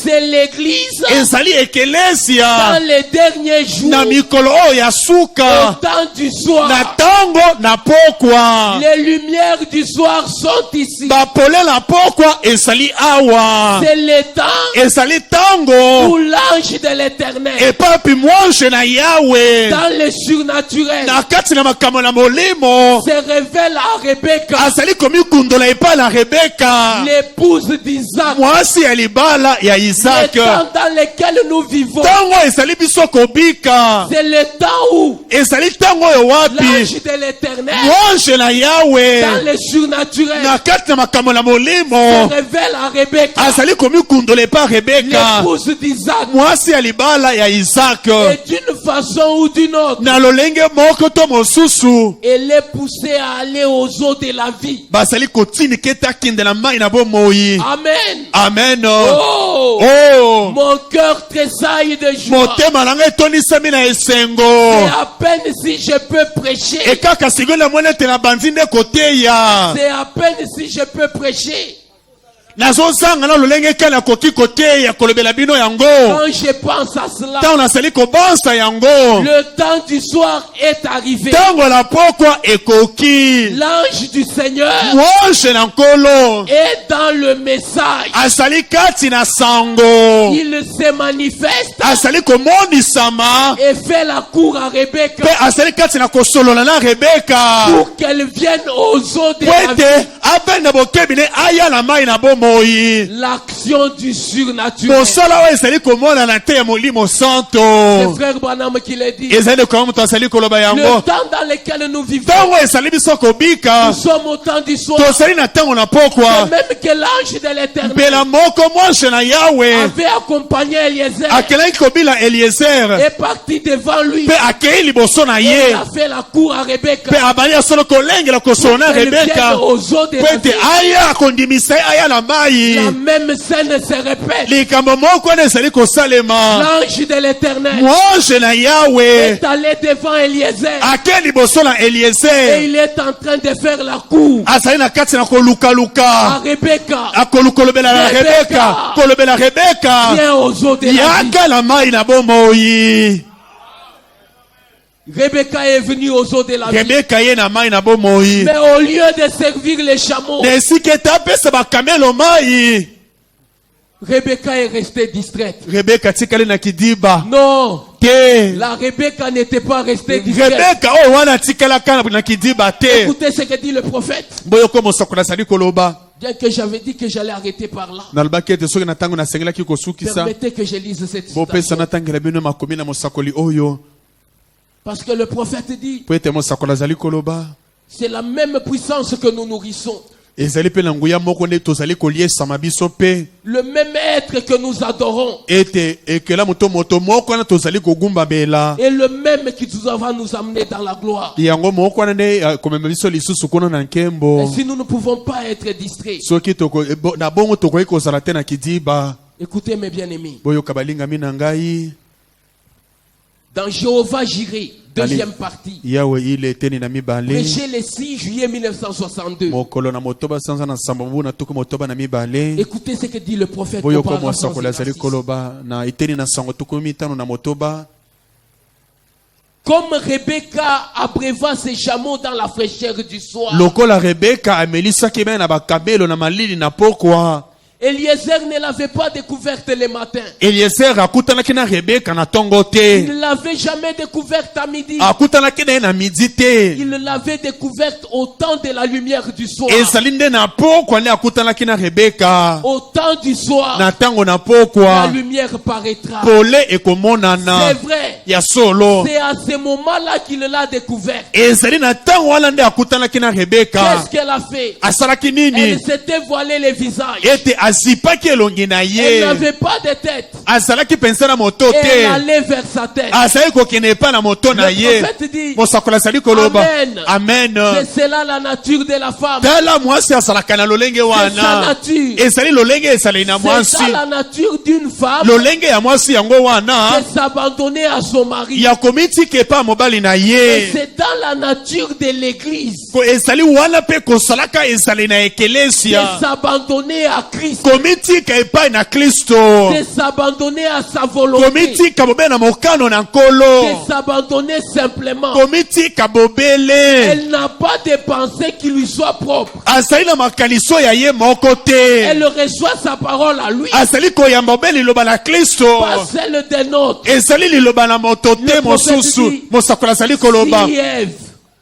c'est l'église Ezali ekelesia. dans les derniers jours, Na mikolo oyo ya au suka. temps du soir. Na ntango na pokwa. Les lumières du soir sont ici. Bapole la pokwa esali awa. C'est le temps Esali tango. où l'ange de l'Éternel, Epapi mwange na Yahweh. dans le surnaturel, Na kati na makambo na molimo. se révèle à Rebecca, Azali komikundola epai na Rebeka. l'épouse d'Isaac. Mwasi ya libala ya Le Isaac. temps dans lequel nous vivons, Tango esali biso kobika. c'est le temps où Ezali tango oyo l'ange wapi. de l'Éternel, Mwange na dans Yahweh. le surnaturel, Na kati na makambo na se molimo. révèle à Rebecca, Azali komikundola epai Rebeka. l'épouse d'Isaac. Mwasi ya libala ya Isaac. Et d'une façon ou d'une autre, Na lolenge moko to mosusu. elle est poussée à aller aux eaux de la vie. Basali kotini keta akende na mai na bomoi. Amen. Amen. Oh, Oh. mon cœur tressaille de joie. Motema na ngai etonisami na esengo. C'est à peine si je peux prêcher. Ekaka sikoyo na mwana ete na bandi nde koteya. C'est à peine si je peux prêcher. Nazozanga na lolenge kala nakoki koteya kolobela bino yango. Quand je pense à cela, Ntango nasali kobansa yango. le temps du soir est arrivé. Ntango na pokwa ekoki. L'ange du Seigneur Mwange na nkolo. est dans le message. Asali kati na sango. Il se manifeste Asali komonisama. et fait la cour à Rebecca Pe asali kati na kosolola na Rebeka. pour qu'elle vienne aux eaux de la vie. Kwete abe na bokebi ne aya na mai na bomoi. L'action du surnaturel. Mosala oyo ezali komona na te ya molimo C'est santo. frère Branham qui l'a dit. Ezali koma moto asali koloba Le yango. temps dans lequel nous vivons, Ntango esali biso kobika. nous sommes au temps du soir. Tosali na ntango na pokwa. Même que l'ange de l'Éternel Mbela moko mwange na Yahweh. avait accompagné Eliezer Akelaki kobila Eliezer. est parti devant lui. Pe akei liboso na Et ye. il a fait la cour à Rebecca. Pe abali asolo kolengela kosolo na Elle Rebeka. vienne aux eaux de Po la ete vie. aya akondimisa ye aya na mai. La même scène se répète. Likambo moko wana ezali kosalema. L'ange de l'Éternel Mwange na Yahweh. est allé devant Eliezer Ake liboso na et Eliezer. il est en train de faire la cour Azali na kati na à kolukaluka. Rebecca. Kolobela na Rebeka. Rebeka. Kolobela Rebeka. Viens aux eaux de la vie. Yaka na mai na bomoi. Rebecca est venue aux eaux de la vie. Rebeka ye na mai na bomoi. Mais au lieu de servir les chameaux, Na esika ete apesa bakamelo mai. Rebecca est restée distraite. Rebeka atikali na kidiba. Non, Te. la Rebecca n'était pas restée distraite. Rebeka oyo wana atikalaka na kidiba te. Écoutez ce que dit le prophète. Boyoko mosako nasali koloba. Bien que j'avais dit que j'allais arrêter par là. Nalobaki ete soki na ntango nasengelaki kosukisa Permettez que je lise cette bopesa citation. natangela bino makomi na mosakoli oyo Parce que le prophète dit, po ete mosakoli azali koloba c'est la même puissance que nous nourrissons. ezali mpe na nguya moko nde tozali koliesama biso mpe Le même être que nous adorons. ete ekela moto moko wana tozali kogumbamela Et le même qui va nous amener dans la gloire. yango moko wana nde komema biso lisusu kuna na Et nkembo si nous ne pouvons pas être distraits, soki na bongo tokoki kozala te na kidiba. écoutez mes bien-aimés. Boyoka balingami na ngai Dans Jéhovah Jireh, deuxième partie. yawe ile teni na mibale Prêché le 6 juillet 1962. mokolo na motoba sanza na samba mbu na tuku motoba na mibale Écoutez ce que dit le prophète. boyoka Auparavant, mwasakoli azali Zéphanie. koloba na iteni na sango tuku mitano na motoba. Comme Rebecca abreuva ses chameaux dans la fraîcheur du soir, Lokola Rebeka amelisaki me na bakabelo na malili na pokwa. Eliezer ne l'avait pas découverte le matin. Eliezer akutanaki na Rebeka na tongo Il te. ne l'avait jamais découverte à midi. Akutanaki na ye na midi te. Il l'avait découverte au temps de la lumière du soir. Ezali nde na pokwa nde akutanaki na Rebeka. Au temps du soir, Na tango na la pokwa lumière paraîtra. pole ekomonana C'est vrai. ya solo. C'est à ce moment-là qu'il l'a découverte. Ezali na tango wana nde akutanaki na Rebeka. Qu'est-ce qu'elle a fait? Asalaki nini? Elle s'était voilée les visages. Ete azipaki elongi na Elle ye. n'avait pas de tête. Azalaki pensa na moto Et elle te. allait vers sa tête. Azali kokende epai na moto na Le ye. prophète dit, Mosakoli azali koloba Amen. amen. c'est cela la nature de la femme. Tala mwasi asalaka na lolenge C'est sa wana. nature. Ezali lolenge ezali na C'est mwasi. ça la nature d'une femme Lolenge ya mwasi yango wana de s'abandonner à son mari. ya komitika epai ya mobali na Et ye. c'est dans la nature de l'église Ko ezali wana mpe kosalaka ezali na de ekelesia. s'abandonner à Christ, Komitika epai na Kristo. de s'abandonner à sa volonté, Komitika bobe na mokano na de nkolo. s'abandonner simplement. Komitika bobele. Elle n'a pas de pensée qui lui soit propre. Azali na makaniso ya ye moko te. Elle reçoit sa parole à lui, Azali koyamba bobe liloba na Kristo. pas celle des nôtres. Ezali liloba na moto te Le prophète mosusu. dit, Mosakoli azali koloba Si Ève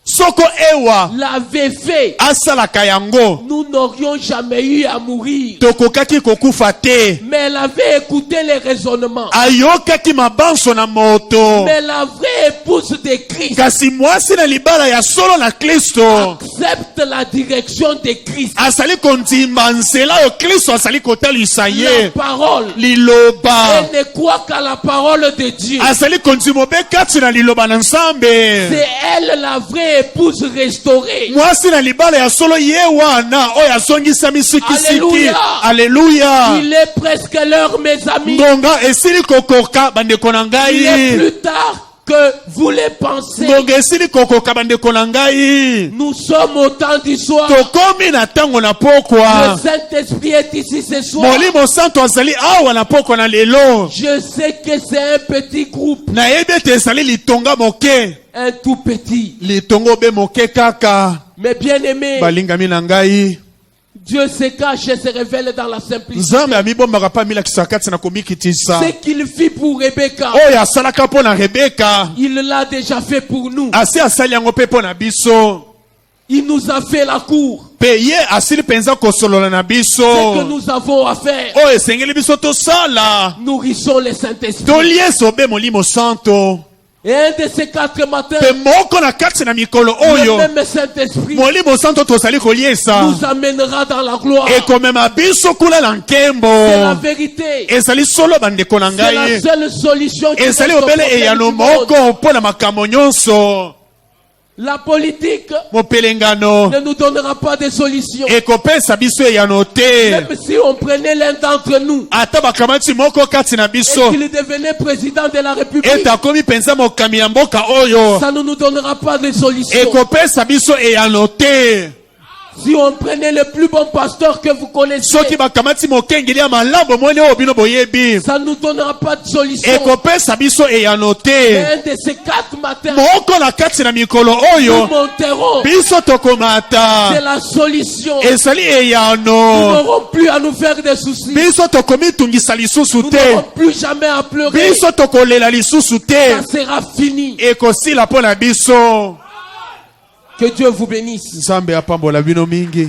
soko ewa l'avait fait, asalaka yango nous n'aurions jamais eu à mourir. tokokaki kokufa te. Mais elle avait écouté les raisonnements. Ayokaki mabanso na moto. Mais la vraie épouse de Christ Kasi mwasi na libala ya solo na Kristo accepte la direction de Christ. azali kondima nzela oyo Kristo azali kotalisa La ye parole. liloba. Elle ne croit qu'à la parole de Dieu. Azali kondima obe kati na liloba na Nzambe. C'est elle la vraie épouse restaurée. Mwasi na libala ya solo ye wana oyo azongisa misikisiki. Alléluia. Aleluya. Il est presque l'heure, mes amis. Ngonga esili kokoka bandeko na Il est ngai. plus tard que vous les pensez. Ngonga esili kokoka bandeko na ngai. Nous sommes au temps du soir. Tokomi na tango na Le pokwa. Saint-Esprit est ici ce soir. Molimo santo azali awa na pokwa na lelo. Je sais que c'est un petit groupe, Nayebi ete ezali litonga moke. un tout petit. Litongo be moke kaka. Mais bien aimé, Balingami na ngai. Dieu se cache et se révèle dans la simplicité. Nzambe amibombaka pa milakisa kati na komikitisa. Ce qu'il fit pour Rebecca, Oyo asalaka mpo na Rebeka. il l'a déjà fait pour nous. Asi asali yango mpe mpo na biso. Il nous a fait la cour. Pe ye asili penza kosolola na biso. Ce que nous avons à faire, Oyo esengeli biso tosala. nourrissons le Saint-Esprit. Toliesa obe molimo santo. Et un de ces 4 matins, Pe moko na kati na mikolo le oyo. même Saint-Esprit Molimo santo tozali koliesa. nous amènera dans la gloire. Ekomema biso kuna na nkembo. C'est la vérité. Ezali solo bandeko na C'est la ngai. seule solution qui Ezali reste au obele problème eyano du monde. moko mpo na makambo nyonso. La politique Mopelengano ne nous donnera pas de solution. ekopesa biso eyano te. Même si on prenait l'un d'entre nous Ata bakamati moko kati na et biso qu'il devenait président de la République, ete akomi penza mokami ya mboka oyo ça ne nous donnera pas de solution. ekopesa biso eyano te. Si on prenait le plus bon pasteur que vous connaissez, Soki bakamati mokengeli ya malamu moni oyo bino boyebi ça ne nous donnera pas de solution. ekopesa biso eyano Et te. un de ces 4 matins, Moko na kati na mikolo nous oyo monterons. biso C'est tokomata la solution. ezali Nous eyano. n'aurons plus à nous faire des soucis. Biso tokomi tungisa lisusu Nous te. n'aurons plus jamais à pleurer. Biso tokolela lisusu te. Ça sera fini. Ekosila mpo na biso. Que Dieu vous bénisse. Nzambe apambola bino mingi.